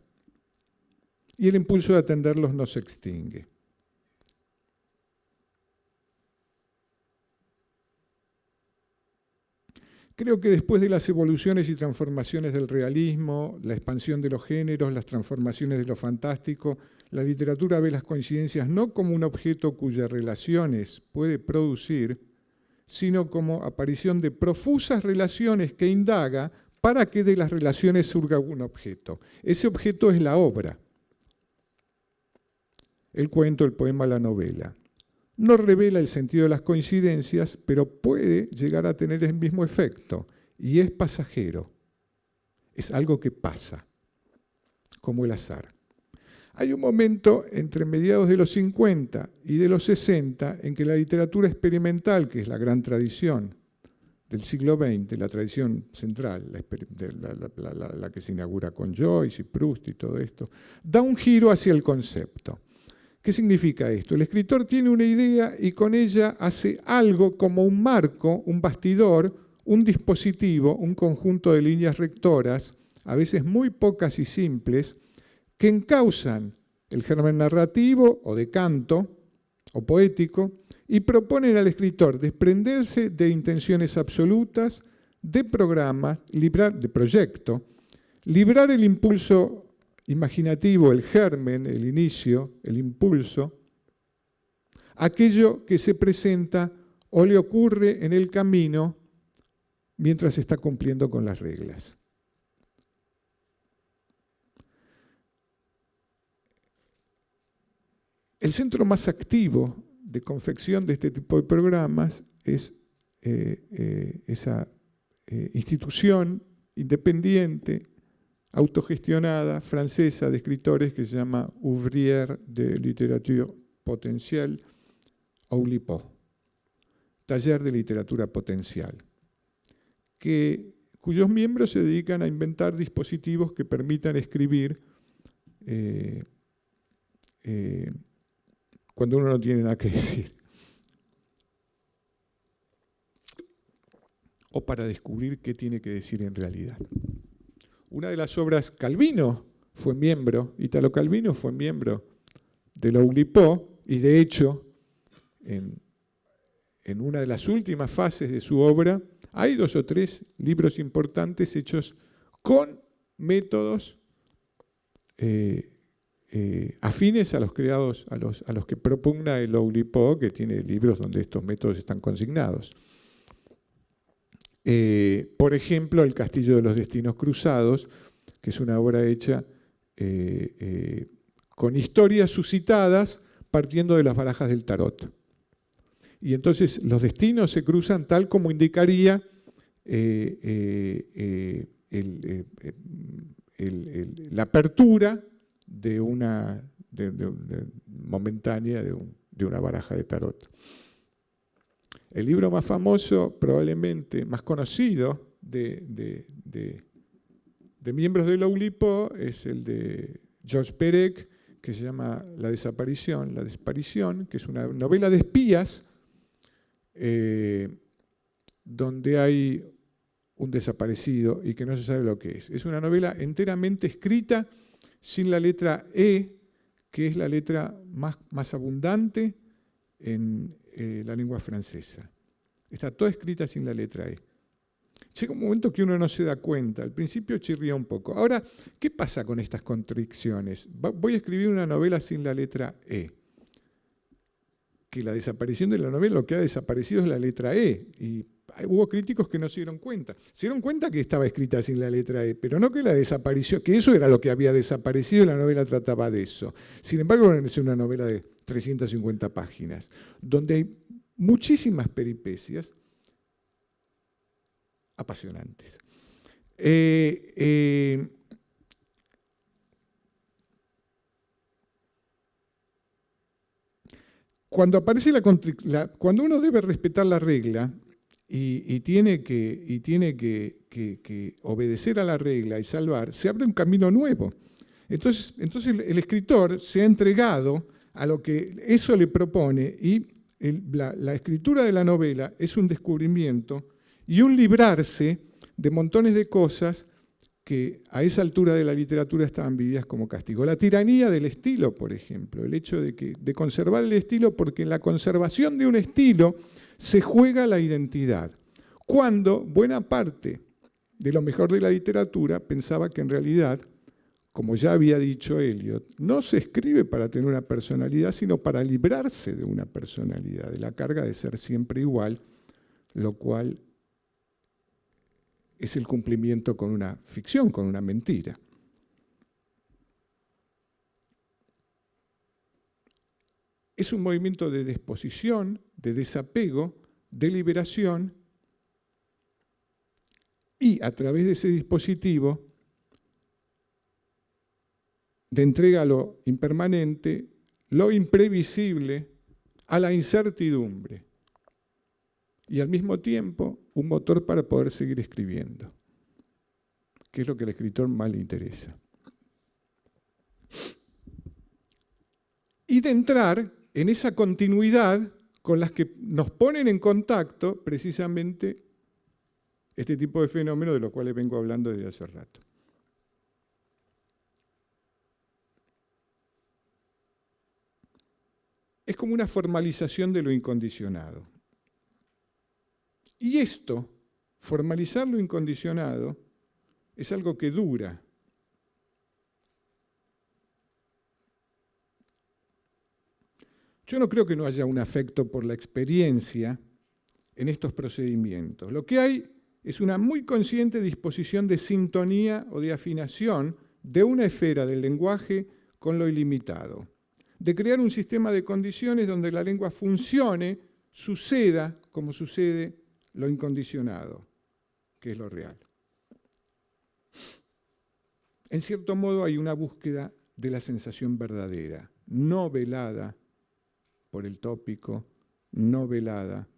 Y el impulso de atenderlos no se extingue. Creo que después de las evoluciones y transformaciones del realismo, la expansión de los géneros, las transformaciones de lo fantástico, la literatura ve las coincidencias no como un objeto cuyas relaciones puede producir, sino como aparición de profusas relaciones que indaga para que de las relaciones surja un objeto. Ese objeto es la obra, el cuento, el poema, la novela. No revela el sentido de las coincidencias, pero puede llegar a tener el mismo efecto, y es pasajero. Es algo que pasa, como el azar. Hay un momento entre mediados de los 50 y de los 60 en que la literatura experimental, que es la gran tradición del siglo XX, la tradición central, la que se inaugura con Joyce y Proust y todo esto, da un giro hacia el concepto. ¿Qué significa esto? El escritor tiene una idea y con ella hace algo como un marco, un bastidor, un dispositivo, un conjunto de líneas rectoras, a veces muy pocas y simples, que encausan el germen narrativo o de canto o poético y proponen al escritor desprenderse de intenciones absolutas, de programas, de proyecto, librar el impulso imaginativo, el germen, el inicio, el impulso, aquello que se presenta o le ocurre en el camino mientras está cumpliendo con las reglas. El centro más activo de confección de este tipo de programas es esa institución independiente, autogestionada, francesa, de escritores que se llama Ouvrière de Littérature Potentielle, Oulipo, Taller de Literatura Potencial, cuyos miembros se dedican a inventar dispositivos que permitan escribir cuando uno no tiene nada que decir, o para descubrir qué tiene que decir en realidad. Una de las obras, Calvino fue miembro, Italo Calvino fue miembro de la Oulipo, y de hecho, en una de las últimas fases de su obra, hay 2 o 3 libros importantes hechos con métodos afines a los creados, a los que propugna el Oulipo, que tiene libros donde estos métodos están consignados. Por ejemplo, El Castillo de los Destinos Cruzados, que es una obra hecha con historias suscitadas partiendo de las barajas del tarot. Y entonces los destinos se cruzan tal como indicaría la apertura de una momentánea de una baraja de tarot. El libro más famoso, probablemente más conocido de miembros de la Oulipo, es el de Georges Perec, que se llama La Desaparición, que es una novela de espías donde hay un desaparecido y que no se sabe lo que es. Es una novela enteramente escrita sin la letra E, que es la letra más abundante en la lengua francesa. Está toda escrita sin la letra E. Llega un momento que uno no se da cuenta. Al principio chirría un poco. Ahora, ¿qué pasa con estas contradicciones? Voy a escribir una novela sin la letra E. Que la desaparición de la novela, lo que ha desaparecido es la letra E. Y hubo críticos que no se dieron cuenta. Se dieron cuenta que estaba escrita sin la letra E, pero no que la desaparición, que eso era lo que había desaparecido y la novela trataba de eso. Sin embargo, es una novela de 350 páginas, donde hay muchísimas peripecias apasionantes. Cuando aparece cuando uno debe respetar la regla y tiene que obedecer a la regla y salvar, se abre un camino nuevo. Entonces el escritor se ha entregado a lo que eso le propone y la escritura de la novela es un descubrimiento y un librarse de montones de cosas que a esa altura de la literatura estaban vividas como castigo. La tiranía del estilo, por ejemplo, el hecho de conservar el estilo, porque en la conservación de un estilo se juega la identidad. Cuando buena parte de lo mejor de la literatura pensaba que en realidad, como ya había dicho Eliot, no se escribe para tener una personalidad, sino para librarse de una personalidad, de la carga de ser siempre igual, lo cual es el cumplimiento con una ficción, con una mentira. Es un movimiento de desposición, de desapego, de liberación, y a través de ese dispositivo de entrega a lo impermanente, lo imprevisible, a la incertidumbre. Y al mismo tiempo, un motor para poder seguir escribiendo, que es lo que al escritor más le interesa. Y de entrar en esa continuidad con las que nos ponen en contacto precisamente este tipo de fenómenos de los cuales vengo hablando desde hace rato. es como una formalización de lo incondicionado. Y esto, formalizar lo incondicionado, es algo que dura. Yo no creo que no haya un afecto por la experiencia en estos procedimientos. Lo que hay es una muy consciente disposición de sintonía o de afinación de una esfera del lenguaje con lo ilimitado, de crear un sistema de condiciones donde la lengua funcione, suceda como sucede lo incondicionado, que es lo real. En cierto modo hay una búsqueda de la sensación verdadera, no velada por el tópico, no velada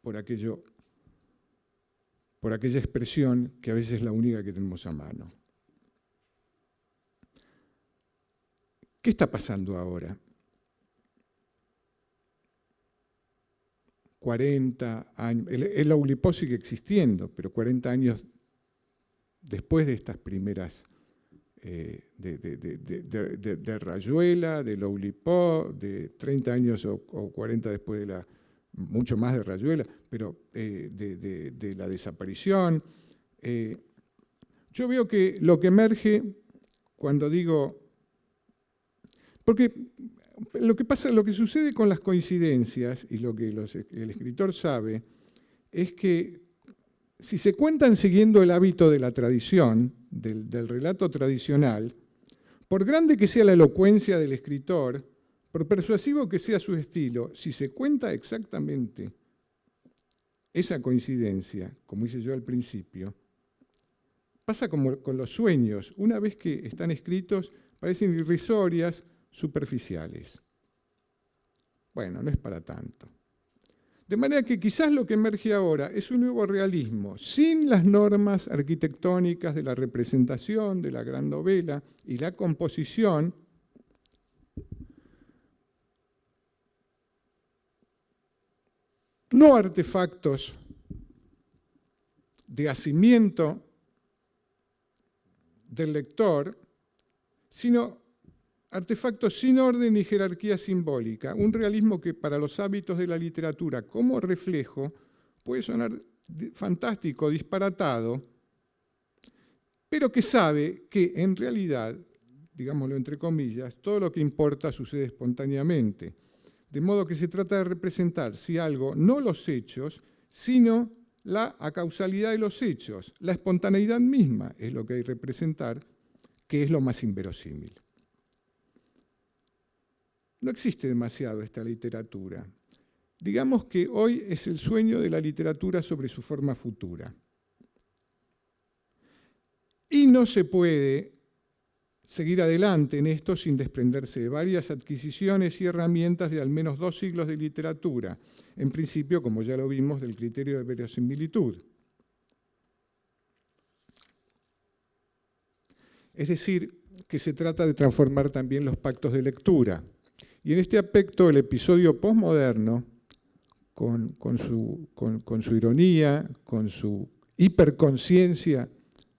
por aquella expresión que a veces es la única que tenemos a mano. ¿Qué está pasando ahora? 40 años, el Oulipo sigue existiendo, pero 40 años después de estas primeras, de Rayuela, del Oulipo, de 30 años o 40 después de mucho más de Rayuela, pero de la desaparición. Yo veo que lo que emerge cuando digo, porque lo que sucede con las coincidencias y lo que el escritor sabe es que si se cuentan siguiendo el hábito de la tradición, del relato tradicional, por grande que sea la elocuencia del escritor, por persuasivo que sea su estilo, si se cuenta exactamente esa coincidencia, como hice yo al principio, pasa como con los sueños. Una vez que están escritos, parecen irrisorias, superficiales. Bueno, no es para tanto. De manera que quizás lo que emerge ahora es un nuevo realismo, sin las normas arquitectónicas de la representación, de la gran novela y la composición, no artefactos de hacimiento del lector, sino artefactos sin orden ni jerarquía simbólica, un realismo que para los hábitos de la literatura como reflejo puede sonar fantástico, disparatado, pero que sabe que en realidad, digámoslo entre comillas, todo lo que importa sucede espontáneamente. De modo que se trata de representar, si algo, no los hechos, sino la acausalidad de los hechos. La espontaneidad misma es lo que hay que representar, que es lo más inverosímil. No existe demasiado esta literatura. Digamos que hoy es el sueño de la literatura sobre su forma futura. Y no se puede seguir adelante en esto sin desprenderse de varias adquisiciones y herramientas de al menos 2 siglos de literatura. En principio, como ya lo vimos, del criterio de verosimilitud. Es decir, que se trata de transformar también los pactos de lectura. Y en este aspecto, el episodio posmoderno, con su ironía, con su hiperconciencia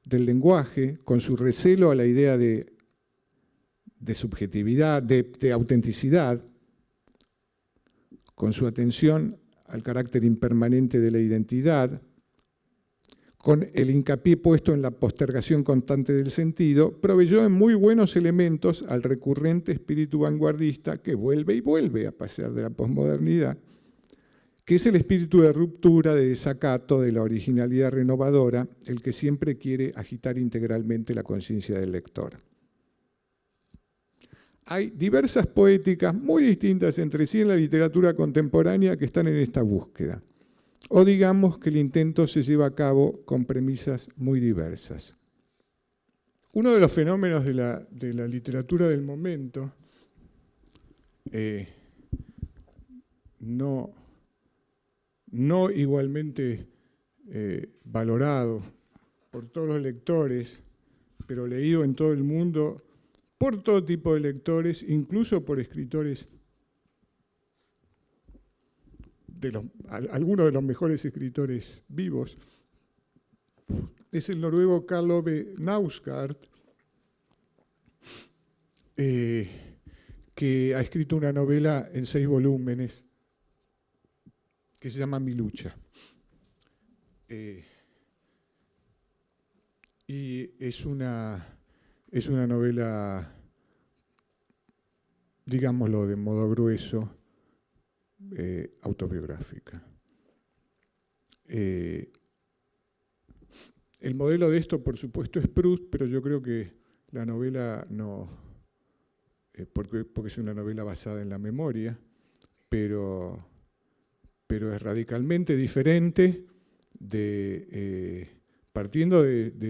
del lenguaje, con su recelo a la idea de subjetividad, de autenticidad, con su atención al carácter impermanente de la identidad, con el hincapié puesto en la postergación constante del sentido, proveyó en muy buenos elementos al recurrente espíritu vanguardista que vuelve y vuelve a pasar de la posmodernidad, que es el espíritu de ruptura, de desacato, de la originalidad renovadora, el que siempre quiere agitar integralmente la conciencia del lector. Hay diversas poéticas muy distintas entre sí en la literatura contemporánea que están en esta búsqueda. O digamos que el intento se lleva a cabo con premisas muy diversas. Uno de los fenómenos de la literatura del momento, no igualmente valorado por todos los lectores, pero leído en todo el mundo por todo tipo de lectores, incluso por escritores, algunos de los mejores escritores vivos, es el noruego Karl Ove Knausgaard, que que ha escrito una novela en 6 volúmenes que se llama Mi lucha. Y es una novela, digámoslo de modo grueso, autobiográfica. El modelo de esto, por supuesto, es Proust, pero yo creo que la novela no, porque es una novela basada en la memoria, pero es radicalmente diferente partiendo de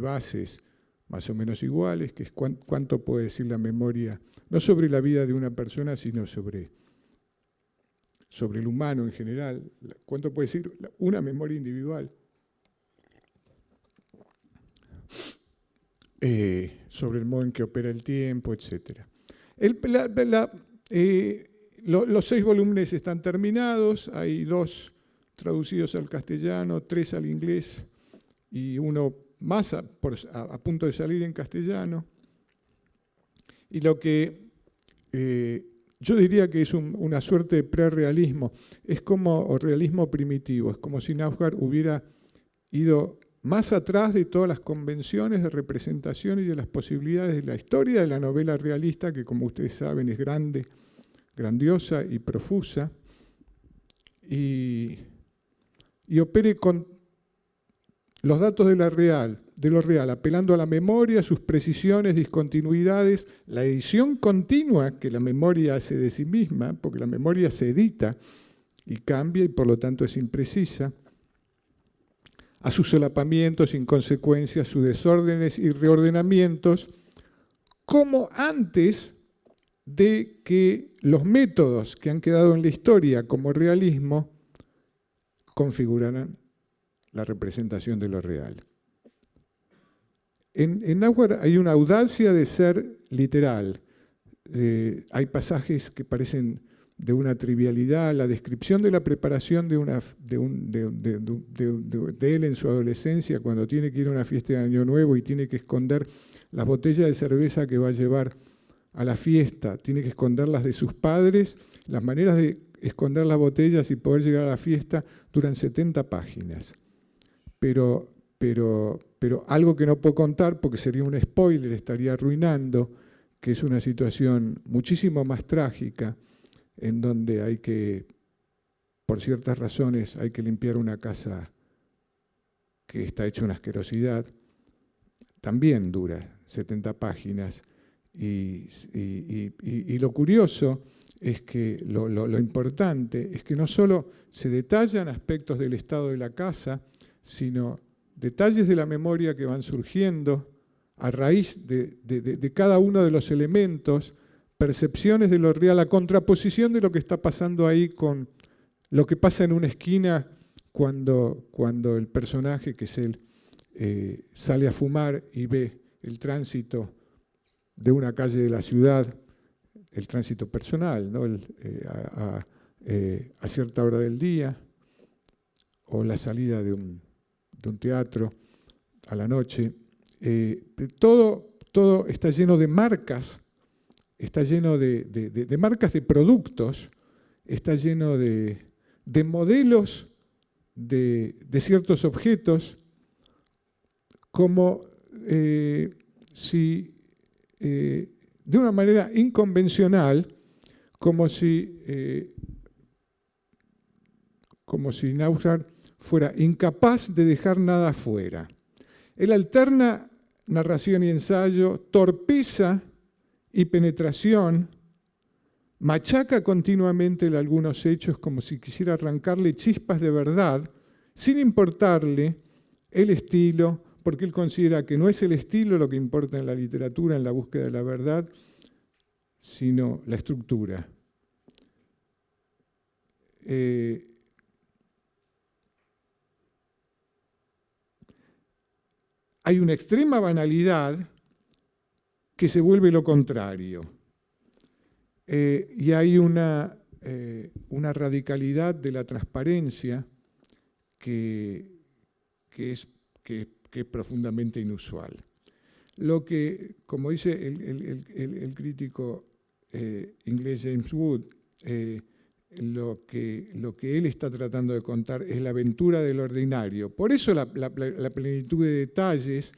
bases más o menos iguales, que es cuánto puede decir la memoria, no sobre la vida de una persona, sino sobre el humano en general, cuánto puede decir una memoria individual, sobre el modo en que opera el tiempo, etc. Los 6 volúmenes están terminados, hay 2 traducidos al castellano, 3 al inglés y uno más a punto de salir en castellano. Y lo que yo diría que es una suerte de prerrealismo, o realismo primitivo, es como si Nausgard hubiera ido más atrás de todas las convenciones de representación y de las posibilidades de la historia de la novela realista, que como ustedes saben es grandiosa y profusa, y opere con los datos de lo real, apelando a la memoria, sus precisiones, discontinuidades, la edición continua que la memoria hace de sí misma, porque la memoria se edita y cambia y por lo tanto es imprecisa, a sus solapamientos, inconsecuencias, sus desórdenes y reordenamientos, como antes de que los métodos que han quedado en la historia como realismo configuraran la representación de lo real. En Nausgard hay una audacia de ser literal. Hay pasajes que parecen de una trivialidad, la descripción de la preparación de él en su adolescencia, cuando tiene que ir a una fiesta de Año Nuevo y tiene que esconder las botellas de cerveza que va a llevar a la fiesta, tiene que esconderlas de sus padres, las maneras de esconder las botellas y poder llegar a la fiesta duran 70 páginas. Pero algo que no puedo contar porque sería un spoiler, estaría arruinando, que es una situación muchísimo más trágica, en donde por ciertas razones, hay que limpiar una casa que está hecha una asquerosidad. También dura 70 páginas. Y lo curioso es que lo importante es que no solo se detallan aspectos del estado de la casa, sino detalles de la memoria que van surgiendo a raíz de cada uno de los elementos, percepciones de lo real, la contraposición de lo que está pasando ahí con lo que pasa en una esquina cuando el personaje, que es él, sale a fumar y ve el tránsito de una calle de la ciudad, el tránsito personal, ¿no? A cierta hora del día, o la salida de un teatro a la noche. Todo está lleno de marcas, está lleno de marcas de productos, está lleno de modelos de ciertos objetos, como si de una manera inconvencional, como si Nausgard fuera incapaz de dejar nada afuera. Él alterna narración y ensayo, torpeza y penetración, machaca continuamente algunos hechos como si quisiera arrancarle chispas de verdad, sin importarle el estilo, porque él considera que no es el estilo lo que importa en la literatura, en la búsqueda de la verdad, sino la estructura. Hay una extrema banalidad que se vuelve lo contrario. Y hay una radicalidad de la transparencia que es profundamente inusual. Lo que, como dice el crítico inglés James Wood, lo que él está tratando de contar es la aventura del ordinario. Por eso la plenitud de detalles,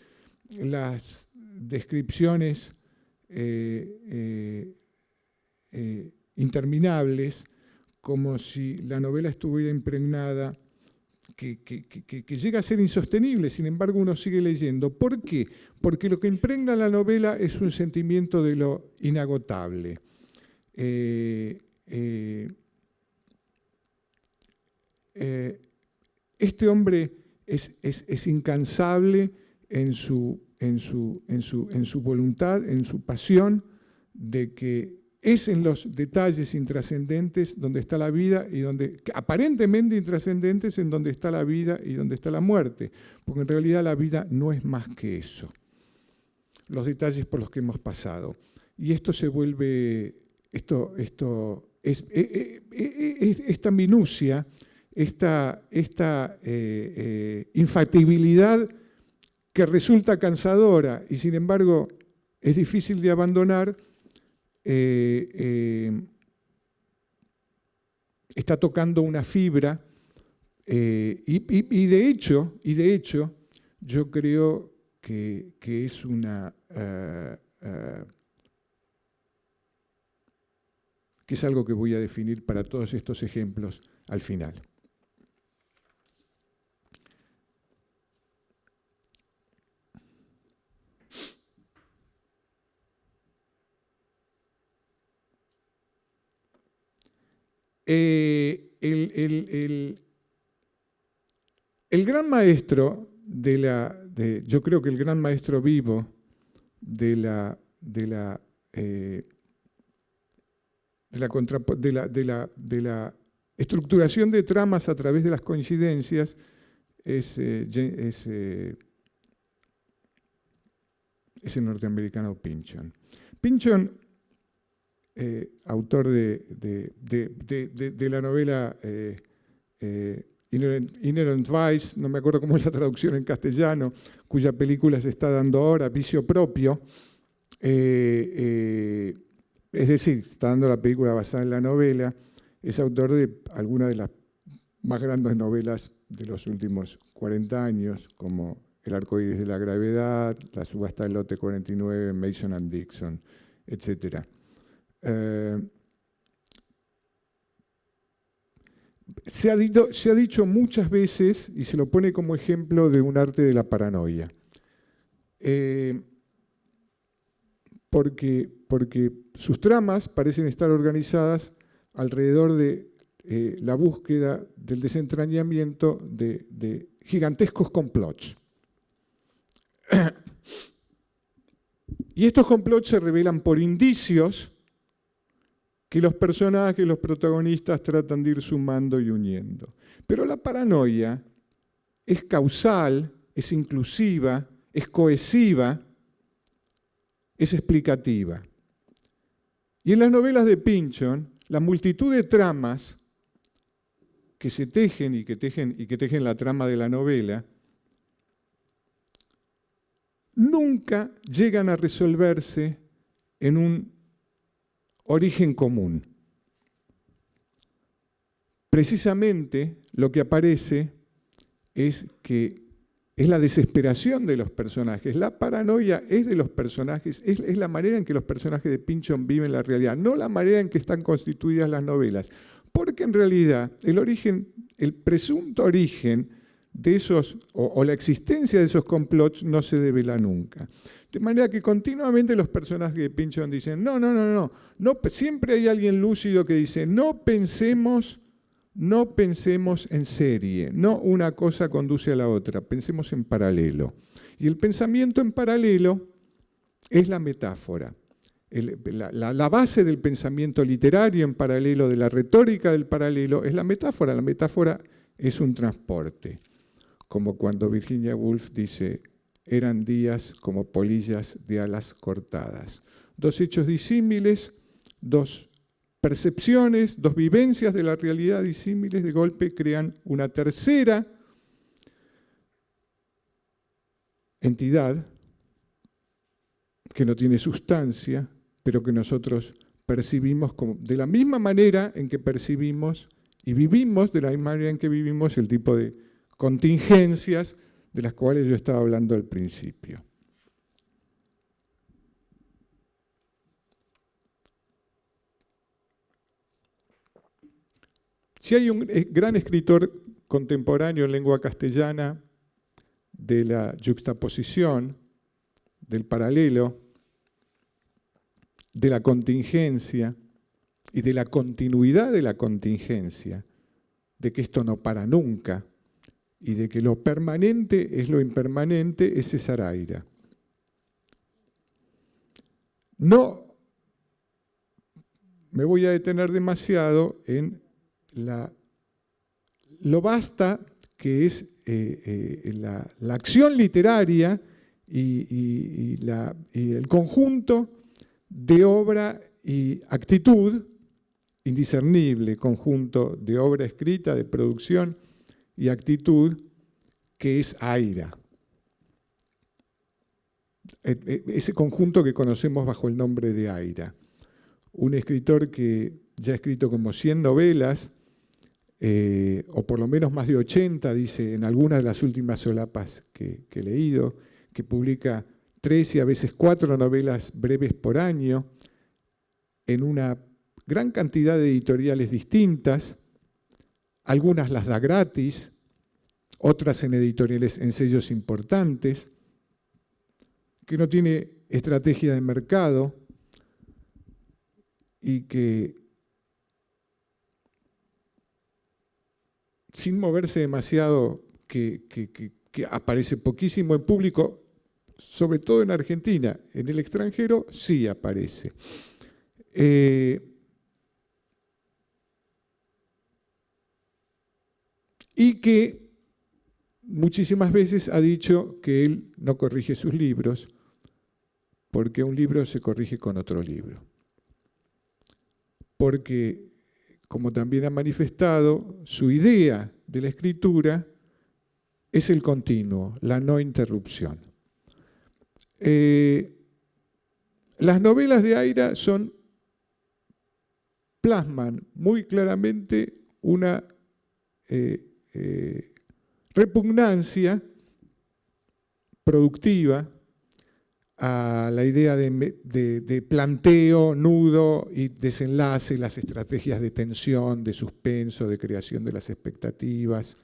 las descripciones interminables, como si la novela estuviera impregnada, que llega a ser insostenible, sin embargo uno sigue leyendo. ¿Por qué? Porque lo que impregna la novela es un sentimiento de lo inagotable. Este hombre es incansable en su voluntad, en su pasión, de que es en los detalles intrascendentes donde está la vida y donde, aparentemente intrascendentes, en donde está la vida y donde está la muerte, porque en realidad la vida no es más que eso, los detalles por los que hemos pasado. Y esto se vuelve, esta minucia, esta infatibilidad que resulta cansadora y sin embargo es difícil de abandonar, está tocando una fibra y de hecho yo creo que es que es algo que voy a definir para todos estos ejemplos al final. El gran maestro yo creo que el gran maestro vivo de la estructuración de tramas a través de las coincidencias es el norteamericano Pynchon. Pynchon, autor de la novela Inherent Vice, no me acuerdo cómo es la traducción en castellano, cuya película se está dando ahora, Vicio Propio, es decir, está dando la película basada en la novela, es autor de algunas de las más grandes novelas de los últimos 40 años, como El arcoíris de la gravedad, La subasta del lote 49, Mason and Dixon, etc. Se ha dicho muchas veces, y se lo pone como ejemplo de un arte de la paranoia, porque sus tramas parecen estar organizadas alrededor de la búsqueda del desentrañamiento de gigantescos complots. Y estos complots se revelan por indicios que los personajes, los protagonistas tratan de ir sumando y uniendo. Pero la paranoia es causal, es inclusiva, es cohesiva, es explicativa. Y en las novelas de Pynchon, la multitud de tramas que se tejen y que tejen la trama de la novela, nunca llegan a resolverse en un origen común. Precisamente lo que aparece es que es la desesperación de los personajes, la paranoia es de los personajes, es la manera en que los personajes de Pynchon viven la realidad, no la manera en que están constituidas las novelas, porque en realidad el presunto origen de esos, o la existencia de esos complots no se devela nunca. De manera que continuamente los personajes de Pynchon dicen, no, siempre hay alguien lúcido que dice, no pensemos en serie, no una cosa conduce a la otra, pensemos en paralelo. Y el pensamiento en paralelo es la metáfora. La base del pensamiento literario en paralelo, de la retórica del paralelo, es la metáfora. La metáfora es un transporte. Como cuando Virginia Woolf dice, eran días como polillas de alas cortadas. Dos hechos disímiles, dos percepciones, dos vivencias de la realidad disímiles de golpe crean una tercera entidad que no tiene sustancia, pero que nosotros percibimos de la misma manera en que percibimos y vivimos, de la misma manera en que vivimos el tipo de contingencias de las cuales yo estaba hablando al principio. Si hay un gran escritor contemporáneo en lengua castellana de la yuxtaposición, del paralelo, de la contingencia y de la continuidad de la contingencia, de que esto no para nunca y de que lo permanente es lo impermanente, es César Aira. No me voy a detener demasiado en lo vasta que es la acción literaria y el conjunto de obra y actitud, indiscernible conjunto de obra escrita, de producción y actitud, que es Aira. Ese conjunto que conocemos bajo el nombre de Aira. Un escritor que ya ha escrito como 100 novelas, o por lo menos más de 80, dice en algunas de las últimas solapas que he leído, que publica 3 y a veces 4 novelas breves por año, en una gran cantidad de editoriales distintas, algunas las da gratis, otras en editoriales, en sellos importantes, que no tiene estrategia de mercado y que, sin moverse demasiado, que aparece poquísimo en público, sobre todo en Argentina. En el extranjero sí aparece. Y que muchísimas veces ha dicho que él no corrige sus libros, porque un libro se corrige con otro libro. Porque, como también ha manifestado, su idea de la escritura es el continuo, la no interrupción. Las novelas de Aira plasman muy claramente una repugnancia productiva a la idea de planteo, nudo y desenlace, las estrategias de tensión, de suspenso, de creación de las expectativas,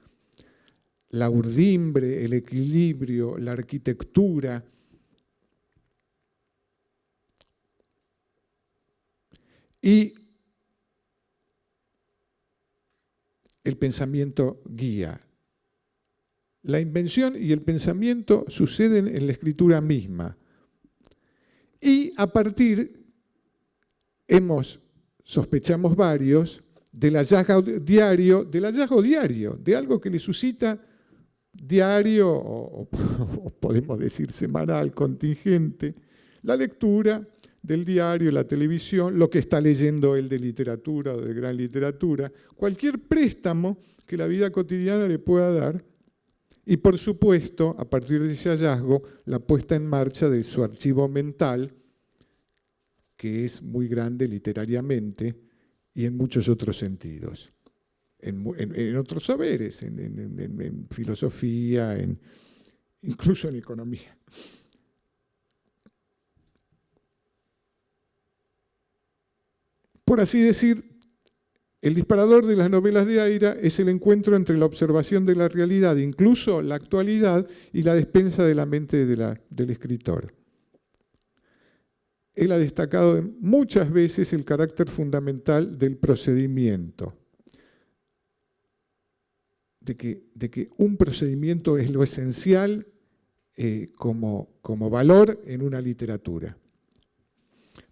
la urdimbre, el equilibrio, la arquitectura. Y el pensamiento guía. La invención y el pensamiento suceden en la escritura misma. Y a partir, sospechamos varios, del hallazgo diario, de algo que le suscita diario, o podemos decir semanal, contingente, la lectura del diario, la televisión, lo que está leyendo él de literatura o de gran literatura, cualquier préstamo que la vida cotidiana le pueda dar, y por supuesto, a partir de ese hallazgo, la puesta en marcha de su archivo mental, que es muy grande literariamente y en muchos otros sentidos, en otros saberes, en filosofía, incluso en economía. Por así decir, el disparador de las novelas de Aira es el encuentro entre la observación de la realidad, incluso la actualidad, y la despensa de la mente del escritor. Él ha destacado muchas veces el carácter fundamental del procedimiento, de que un procedimiento es lo esencial como valor en una literatura.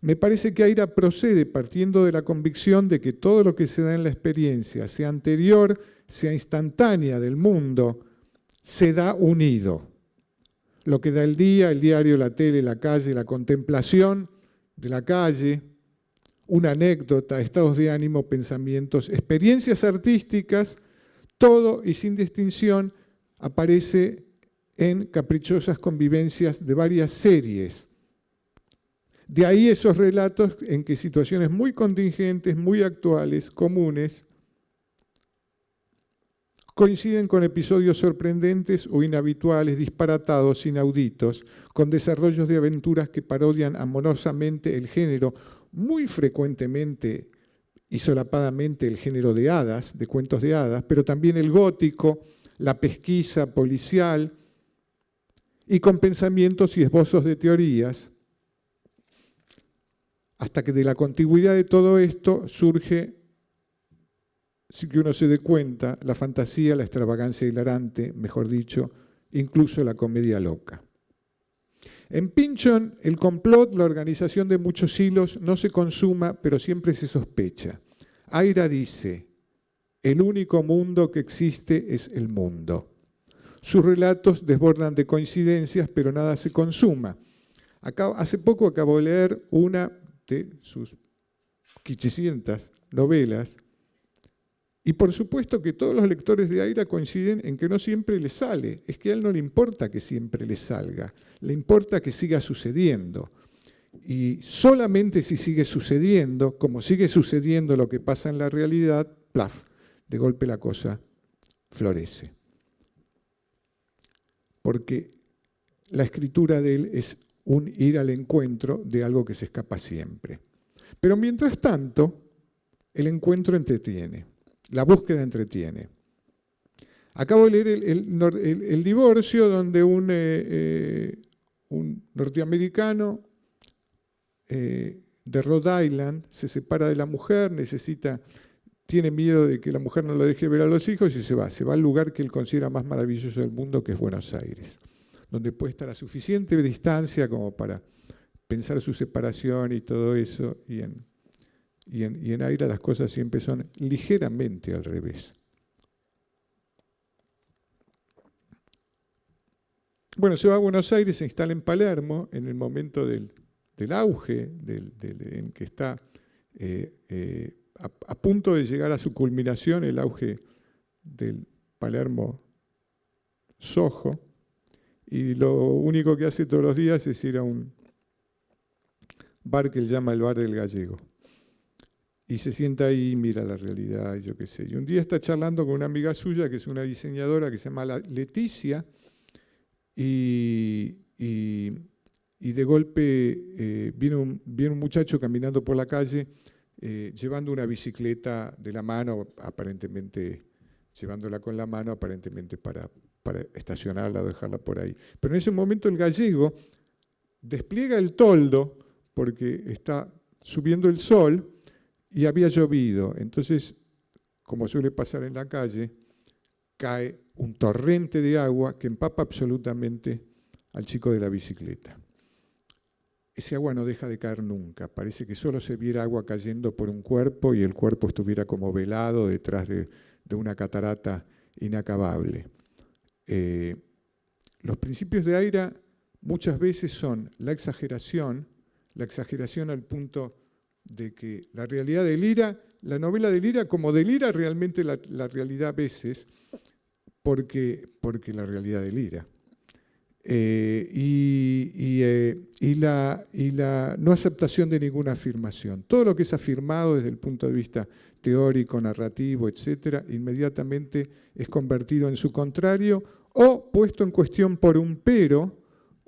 Me parece que Aira procede partiendo de la convicción de que todo lo que se da en la experiencia, sea anterior, sea instantánea del mundo, se da unido. Lo que da el día, el diario, la tele, la calle, la contemplación de la calle, una anécdota, estados de ánimo, pensamientos, experiencias artísticas, todo y sin distinción aparece en caprichosas convivencias de varias series De ahí esos relatos en que situaciones muy contingentes, muy actuales, comunes, coinciden con episodios sorprendentes o inhabituales, disparatados, inauditos, con desarrollos de aventuras que parodian amorosamente el género, muy frecuentemente y solapadamente el género de hadas, de cuentos de hadas, pero también el gótico, la pesquisa policial, y con pensamientos y esbozos de teorías, hasta que de la contigüidad de todo esto surge, sin que uno se dé cuenta, la fantasía, la extravagancia hilarante, mejor dicho, incluso la comedia loca. En Pynchon, el complot, la organización de muchos hilos, no se consuma, pero siempre se sospecha. Aira dice, el único mundo que existe es el mundo. Sus relatos desbordan de coincidencias, pero nada se consuma. Hace poco acabo de leer una de sus 500 novelas, y por supuesto que todos los lectores de Aira coinciden en que no siempre le sale. Es que a él no le importa que siempre le salga, le importa que siga sucediendo. Y solamente si sigue sucediendo, como sigue sucediendo lo que pasa en la realidad, plaf, de golpe la cosa florece. Porque la escritura de él es un ir al encuentro de algo que se escapa siempre. Pero mientras tanto, el encuentro entretiene, la búsqueda entretiene. Acabo de leer el divorcio, donde un norteamericano de Rhode Island se separa de la mujer, tiene miedo de que la mujer no lo deje ver a los hijos y se va al lugar que él considera más maravilloso del mundo, que es Buenos Aires, donde puede estar a suficiente distancia como para pensar su separación y todo eso, y en Aira las cosas siempre son ligeramente al revés. Bueno, se va a Buenos Aires, se instala en Palermo en el momento del auge, en que está a punto de llegar a su culminación el auge del Palermo Soho, y lo único que hace todos los días es ir a un bar que él llama el Bar del Gallego. Y se sienta ahí, mira la realidad, y yo qué sé. Y un día está charlando con una amiga suya, que es una diseñadora que se llama Leticia, y de golpe viene un muchacho caminando por la calle llevando una bicicleta de la mano, aparentemente llevándola con la mano, aparentemente para estacionarla o dejarla por ahí. Pero en ese momento el gallego despliega el toldo porque está subiendo el sol y había llovido. Entonces, como suele pasar en la calle, cae un torrente de agua que empapa absolutamente al chico de la bicicleta. Ese agua no deja de caer nunca. Parece que solo se viera agua cayendo por un cuerpo y el cuerpo estuviera como velado detrás de una catarata inacabable. Los principios de Aira muchas veces son la exageración al punto de que la realidad delira, la novela delira como delira realmente la realidad a veces, porque la realidad delira. Y la no aceptación de ninguna afirmación. Todo lo que es afirmado desde el punto de vista teórico, narrativo, etc., inmediatamente es convertido en su contrario o puesto en cuestión por un pero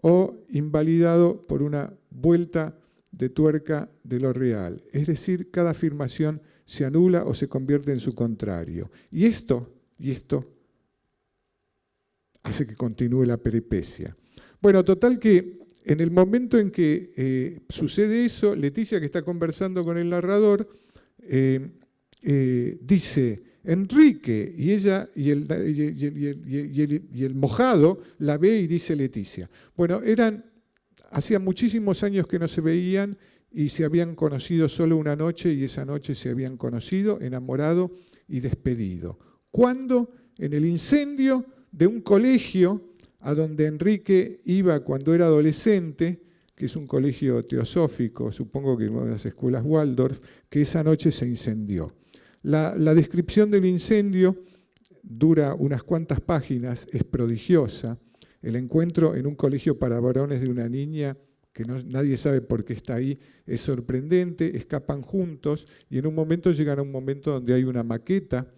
o invalidado por una vuelta de tuerca de lo real. Es decir, cada afirmación se anula o se convierte en su contrario. Y esto hace que continúe la peripecia. Bueno, total que en el momento en que sucede eso, Leticia, que está conversando con el narrador, dice, Enrique, y ella y el mojado la ve y dice Leticia. Bueno, hacía muchísimos años que no se veían y se habían conocido solo una noche, y esa noche se habían conocido, enamorado y despedido. ¿Cuándo? En el incendio de un colegio a donde Enrique iba cuando era adolescente, que es un colegio teosófico, supongo que una de las escuelas Waldorf, que esa noche se incendió. La descripción del incendio dura unas cuantas páginas, es prodigiosa. El encuentro en un colegio para varones de una niña que nadie sabe por qué está ahí, es sorprendente, escapan juntos y en un momento llegan a un momento donde hay una maqueta,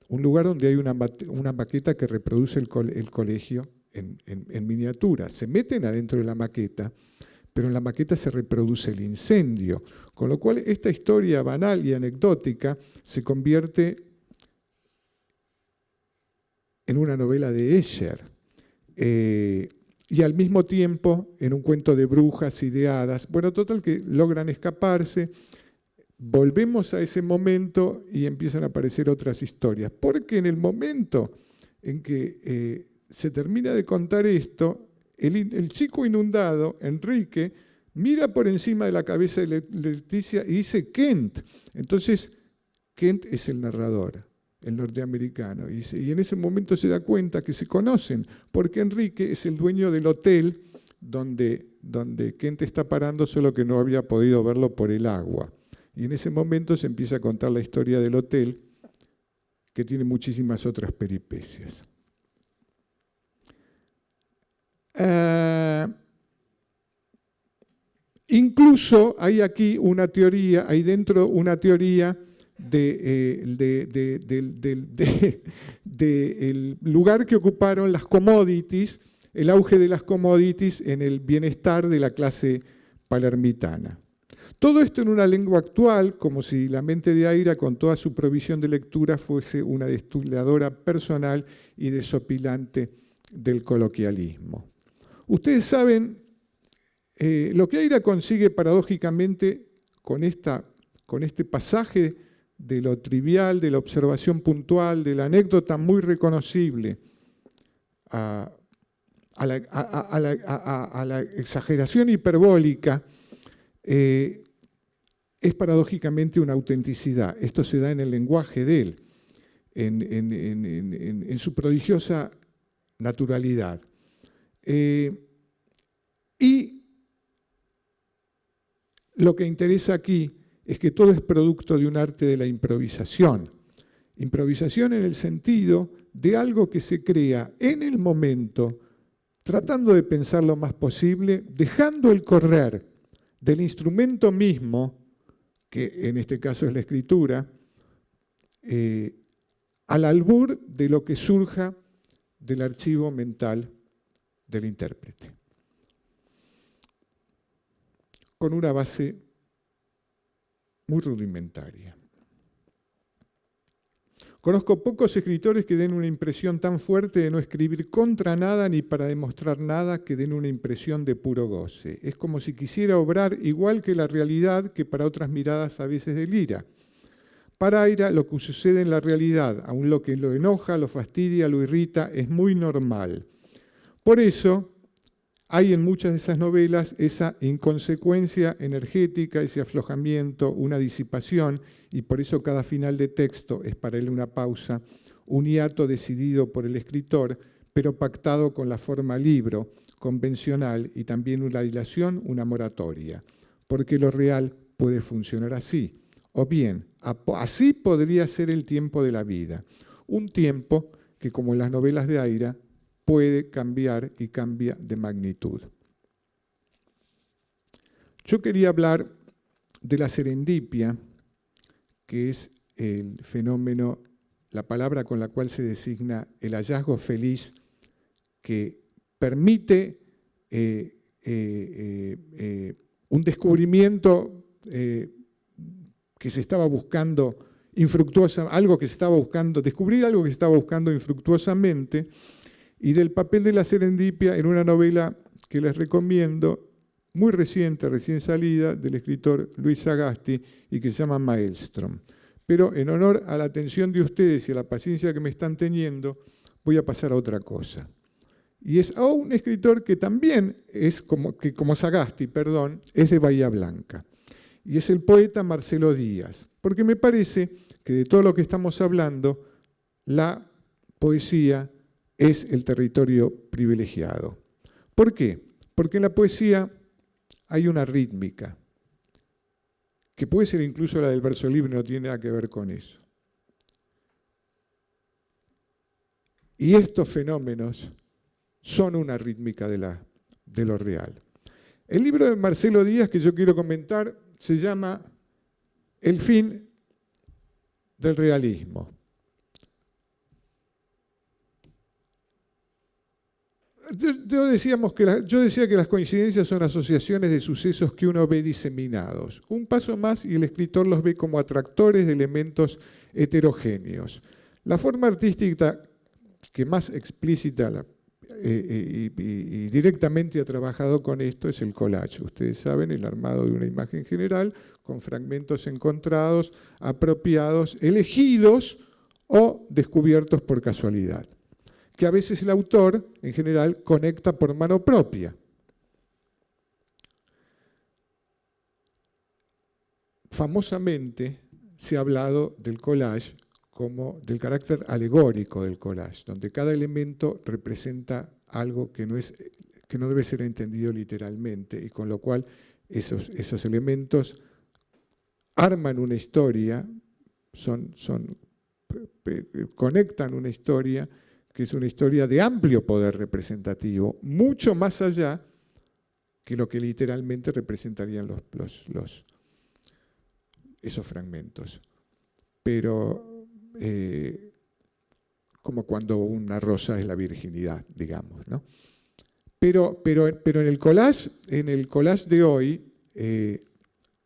un lugar donde hay una maqueta que reproduce el colegio en miniatura. Se meten adentro de la maqueta, pero en la maqueta se reproduce el incendio, con lo cual esta historia banal y anecdótica se convierte en una novela de Escher. Y al mismo tiempo en un cuento de brujas y de hadas. Bueno, total que logran escaparse, volvemos a ese momento y empiezan a aparecer otras historias. Porque en el momento en que se termina de contar esto, el chico inundado, Enrique, mira por encima de la cabeza de Leticia y dice Kent. Entonces, Kent es el narrador, el norteamericano, y en ese momento se da cuenta que se conocen, porque Enrique es el dueño del hotel donde Kent está parando, solo que no había podido verlo por el agua. Y en ese momento se empieza a contar la historia del hotel, que tiene muchísimas otras peripecias. Incluso hay aquí una teoría, hay dentro una teoría del lugar que ocuparon las commodities, el auge de las commodities en el bienestar de la clase palermitana. Todo esto en una lengua actual, como si la mente de Aira, con toda su provisión de lectura, fuese una destiladora personal y desopilante del coloquialismo. Ustedes saben lo que Aira consigue paradójicamente con este pasaje de lo trivial, de la observación puntual, de la anécdota muy reconocible, a la exageración hiperbólica, es paradójicamente una autenticidad. Esto se da en el lenguaje de él, en su prodigiosa naturalidad. Y lo que interesa aquí es que todo es producto de un arte de la improvisación. Improvisación en el sentido de algo que se crea en el momento, tratando de pensar lo más posible, dejando el correr del instrumento mismo, que en este caso es la escritura, al albur de lo que surja del archivo mental del intérprete, con una base muy rudimentaria. Conozco pocos escritores que den una impresión tan fuerte de no escribir contra nada ni para demostrar nada, que den una impresión de puro goce. Es como si quisiera obrar igual que la realidad, que para otras miradas a veces delira. Para Aira, lo que sucede en la realidad, aun lo que lo enoja, lo fastidia, lo irrita, es muy normal. Por eso hay en muchas de esas novelas esa inconsecuencia energética, ese aflojamiento, una disipación, y por eso cada final de texto es para él una pausa, un hiato decidido por el escritor, pero pactado con la forma libro, convencional, y también una dilación, una moratoria, porque lo real puede funcionar así. O bien, así podría ser el tiempo de la vida, un tiempo que, como en las novelas de Aira, puede cambiar y cambia de magnitud. Yo quería hablar de la serendipia, que es el fenómeno, la palabra con la cual se designa el hallazgo feliz que permite un descubrimiento que se estaba buscando infructuosa, descubrir algo que se estaba buscando infructuosamente, y del papel de la serendipia en una novela que les recomiendo, muy reciente, recién salida, del escritor Luis Sagasti, y que se llama Maelstrom. Pero en honor a la atención de ustedes y a la paciencia que me están teniendo, voy a pasar a otra cosa. Y es a un escritor que también es, como Sagasti, perdón, es de Bahía Blanca. Y es el poeta Marcelo Díaz. Porque me parece que de todo lo que estamos hablando, la poesía es el territorio privilegiado. ¿Por qué? Porque en la poesía hay una rítmica, que puede ser incluso la del verso libre, no tiene nada que ver con eso. Y estos fenómenos son una rítmica de lo real. El libro de Marcelo Díaz que yo quiero comentar se llama El fin del realismo. Yo decía que las coincidencias son asociaciones de sucesos que uno ve diseminados. Un paso más y el escritor los ve como atractores de elementos heterogéneos. La forma artística que más explícita y directamente ha trabajado con esto es el collage. Ustedes saben, el armado de una imagen general con fragmentos encontrados, apropiados, elegidos o descubiertos por casualidad, que a veces el autor, en general, conecta por mano propia. Famosamente se ha hablado del collage como del carácter alegórico del collage, donde cada elemento representa algo que no debe ser entendido literalmente, y con lo cual esos elementos arman una historia, conectan una historia que es una historia de amplio poder representativo, mucho más allá que lo que literalmente representarían esos fragmentos. Pero como cuando una rosa es la virginidad, digamos, ¿no? Pero en el collage de hoy,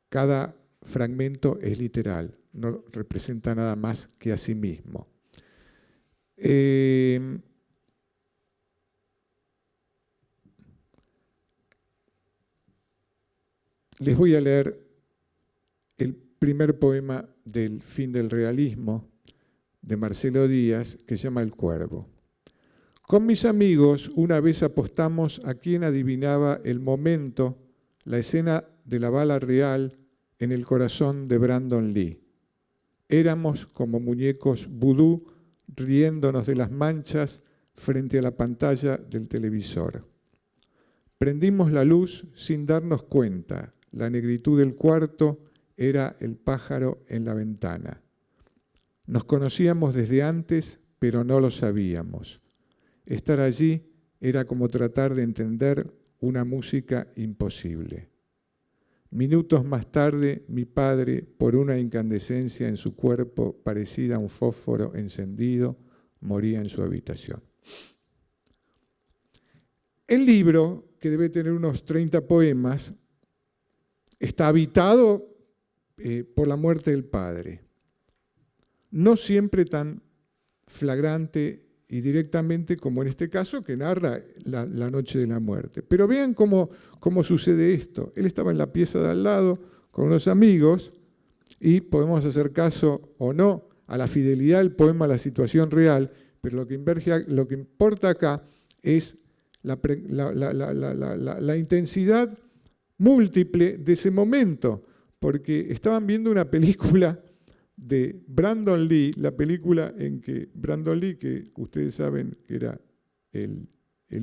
cada fragmento es literal, no representa nada más que a sí mismo. Les voy a leer el primer poema del fin del realismo de Marcelo Díaz, que se llama El Cuervo. Con mis amigos una vez apostamos a quién adivinaba el momento, la escena de la bala real en el corazón de Brandon Lee. Éramos como muñecos vudú riéndonos de las manchas frente a la pantalla del televisor. Prendimos la luz sin darnos cuenta. La negritud del cuarto era el pájaro en la ventana. Nos conocíamos desde antes, pero no lo sabíamos. Estar allí era como tratar de entender una música imposible. Minutos más tarde, mi padre, por una incandescencia en su cuerpo parecida a un fósforo encendido, moría en su habitación. El libro, que debe tener unos 30 poemas, está habitado por la muerte del padre. No siempre tan flagrante y directamente como en este caso, que narra la noche de la muerte. Pero vean cómo sucede esto. Él estaba en la pieza de al lado con unos amigos y podemos hacer caso o no a la fidelidad del poema a la situación real, pero lo que importa acá es la intensidad múltiple de ese momento, porque estaban viendo una película de Brandon Lee, la película en que Brandon Lee, que ustedes saben que era el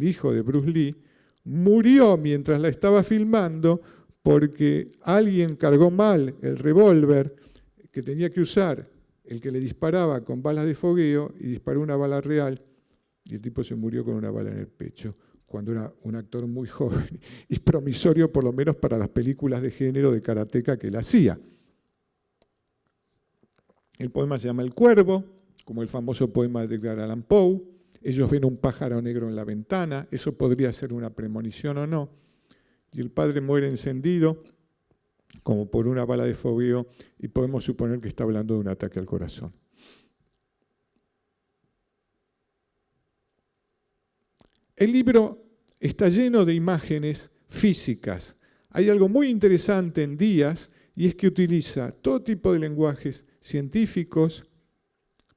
hijo de Bruce Lee, murió mientras la estaba filmando porque alguien cargó mal el revólver que tenía que usar, el que le disparaba con balas de fogueo, y disparó una bala real y el tipo se murió con una bala en el pecho, cuando era un actor muy joven y promisorio por lo menos para las películas de género de karateca que él hacía. El poema se llama El Cuervo, como el famoso poema de Edgar Allan Poe. Ellos ven un pájaro negro en la ventana, eso podría ser una premonición o no. Y el padre muere encendido, como por una bala de fogueo, y podemos suponer que está hablando de un ataque al corazón. El libro está lleno de imágenes físicas. Hay algo muy interesante en Díaz, y es que utiliza todo tipo de lenguajes científicos,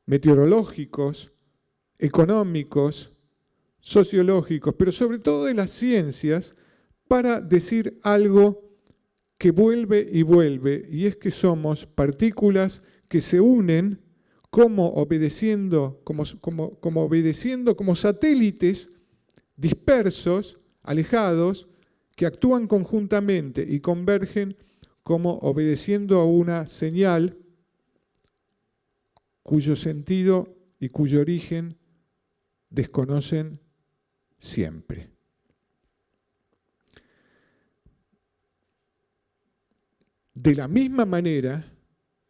meteorológicos, económicos, sociológicos, pero sobre todo de las ciencias, para decir algo que vuelve y vuelve, y es que somos partículas que se unen obedeciendo como satélites dispersos, alejados, que actúan conjuntamente y convergen como obedeciendo a una señal cuyo sentido y cuyo origen desconocen siempre. De la misma manera,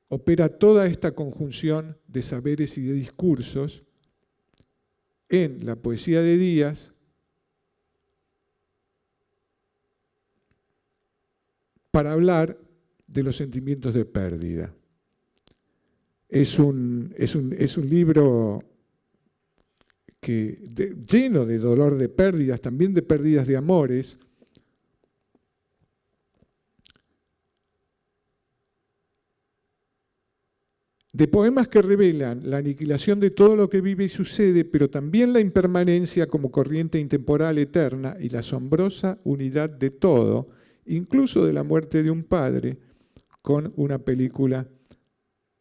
opera toda esta conjunción de saberes y de discursos en la poesía de Díaz, para hablar de los sentimientos de pérdida. Es un libro lleno de dolor de pérdidas, también de pérdidas de amores, de poemas que revelan la aniquilación de todo lo que vive y sucede, pero también la impermanencia como corriente intemporal eterna y la asombrosa unidad de todo, incluso de la muerte de un padre, con una película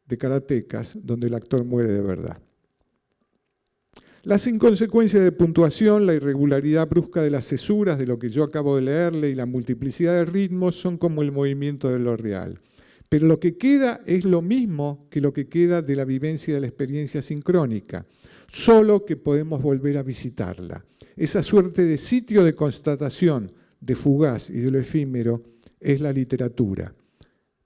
de karatecas donde el actor muere de verdad. Las inconsecuencias de puntuación, la irregularidad brusca de las cesuras de lo que yo acabo de leerle y la multiplicidad de ritmos son como el movimiento de lo real. Pero lo que queda es lo mismo que lo que queda de la vivencia de la experiencia sincrónica, solo que podemos volver a visitarla. Esa suerte de sitio de constatación, de fugaz y de lo efímero, es la literatura.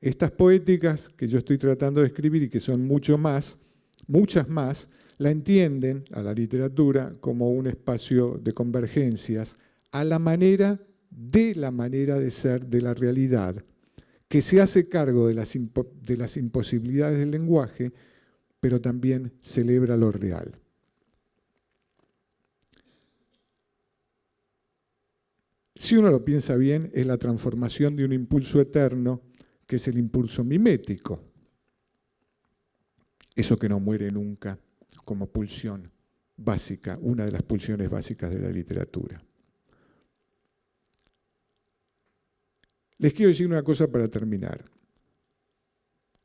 Estas poéticas que yo estoy tratando de escribir y que son muchas más, la entienden a la literatura como un espacio de convergencias a la manera de ser de la realidad, que se hace cargo de las imposibilidades del lenguaje, pero también celebra lo real. Si uno lo piensa bien, es la transformación de un impulso eterno, que es el impulso mimético, eso que no muere nunca, como pulsión básica, una de las pulsiones básicas de la literatura. Les quiero decir una cosa para terminar.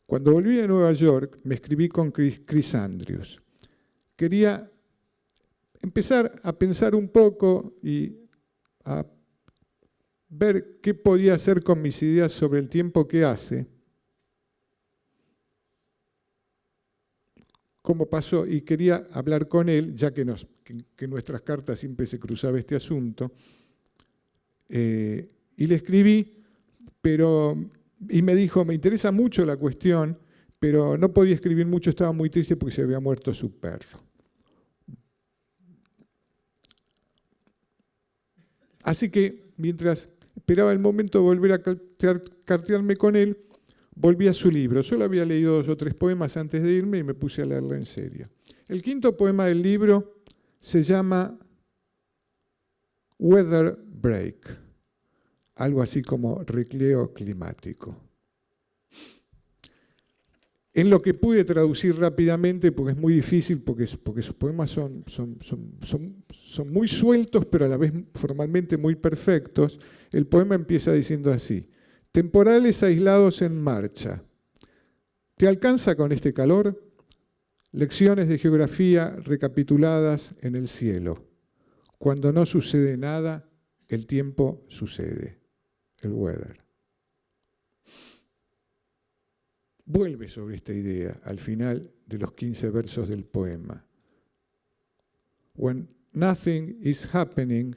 Cuando volví a Nueva York, me escribí con Chris Andrews. Quería empezar a pensar un poco y a ver qué podía hacer con mis ideas sobre el tiempo que hace, cómo pasó, y quería hablar con él, ya que nuestras cartas siempre se cruzaba este asunto, y le escribí, y me dijo, me interesa mucho la cuestión, pero no podía escribir mucho, estaba muy triste porque se había muerto su perro. Así que, mientras esperaba el momento de volver a cartearme con él, volví a su libro. Solo había leído 2 o 3 poemas antes de irme y me puse a leerlo en serio. El quinto poema del libro se llama Weather Break, algo así como recreo climático. En lo que pude traducir rápidamente, porque es muy difícil, porque sus poemas son muy sueltos, pero a la vez formalmente muy perfectos, el poema empieza diciendo así: temporales aislados en marcha. ¿Te alcanza con este calor? Lecciones de geografía recapituladas en el cielo. Cuando no sucede nada, el tiempo sucede. El weather. Vuelve sobre esta idea al final de los 15 versos del poema. When nothing is happening,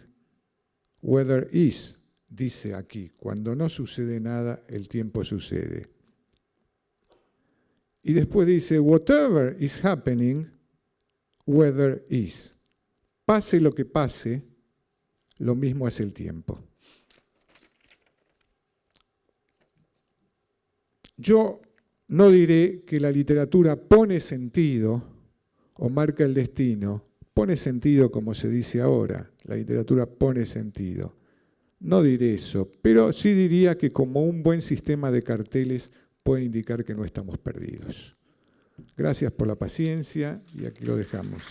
weather is, dice aquí. Cuando no sucede nada, el tiempo sucede. Y después dice, whatever is happening, weather is. Pase lo que pase, lo mismo es el tiempo. Yo no diré que la literatura pone sentido o marca el destino. Pone sentido como se dice ahora. La literatura pone sentido. No diré eso, pero sí diría que como un buen sistema de carteles puede indicar que no estamos perdidos. Gracias por la paciencia y aquí lo dejamos.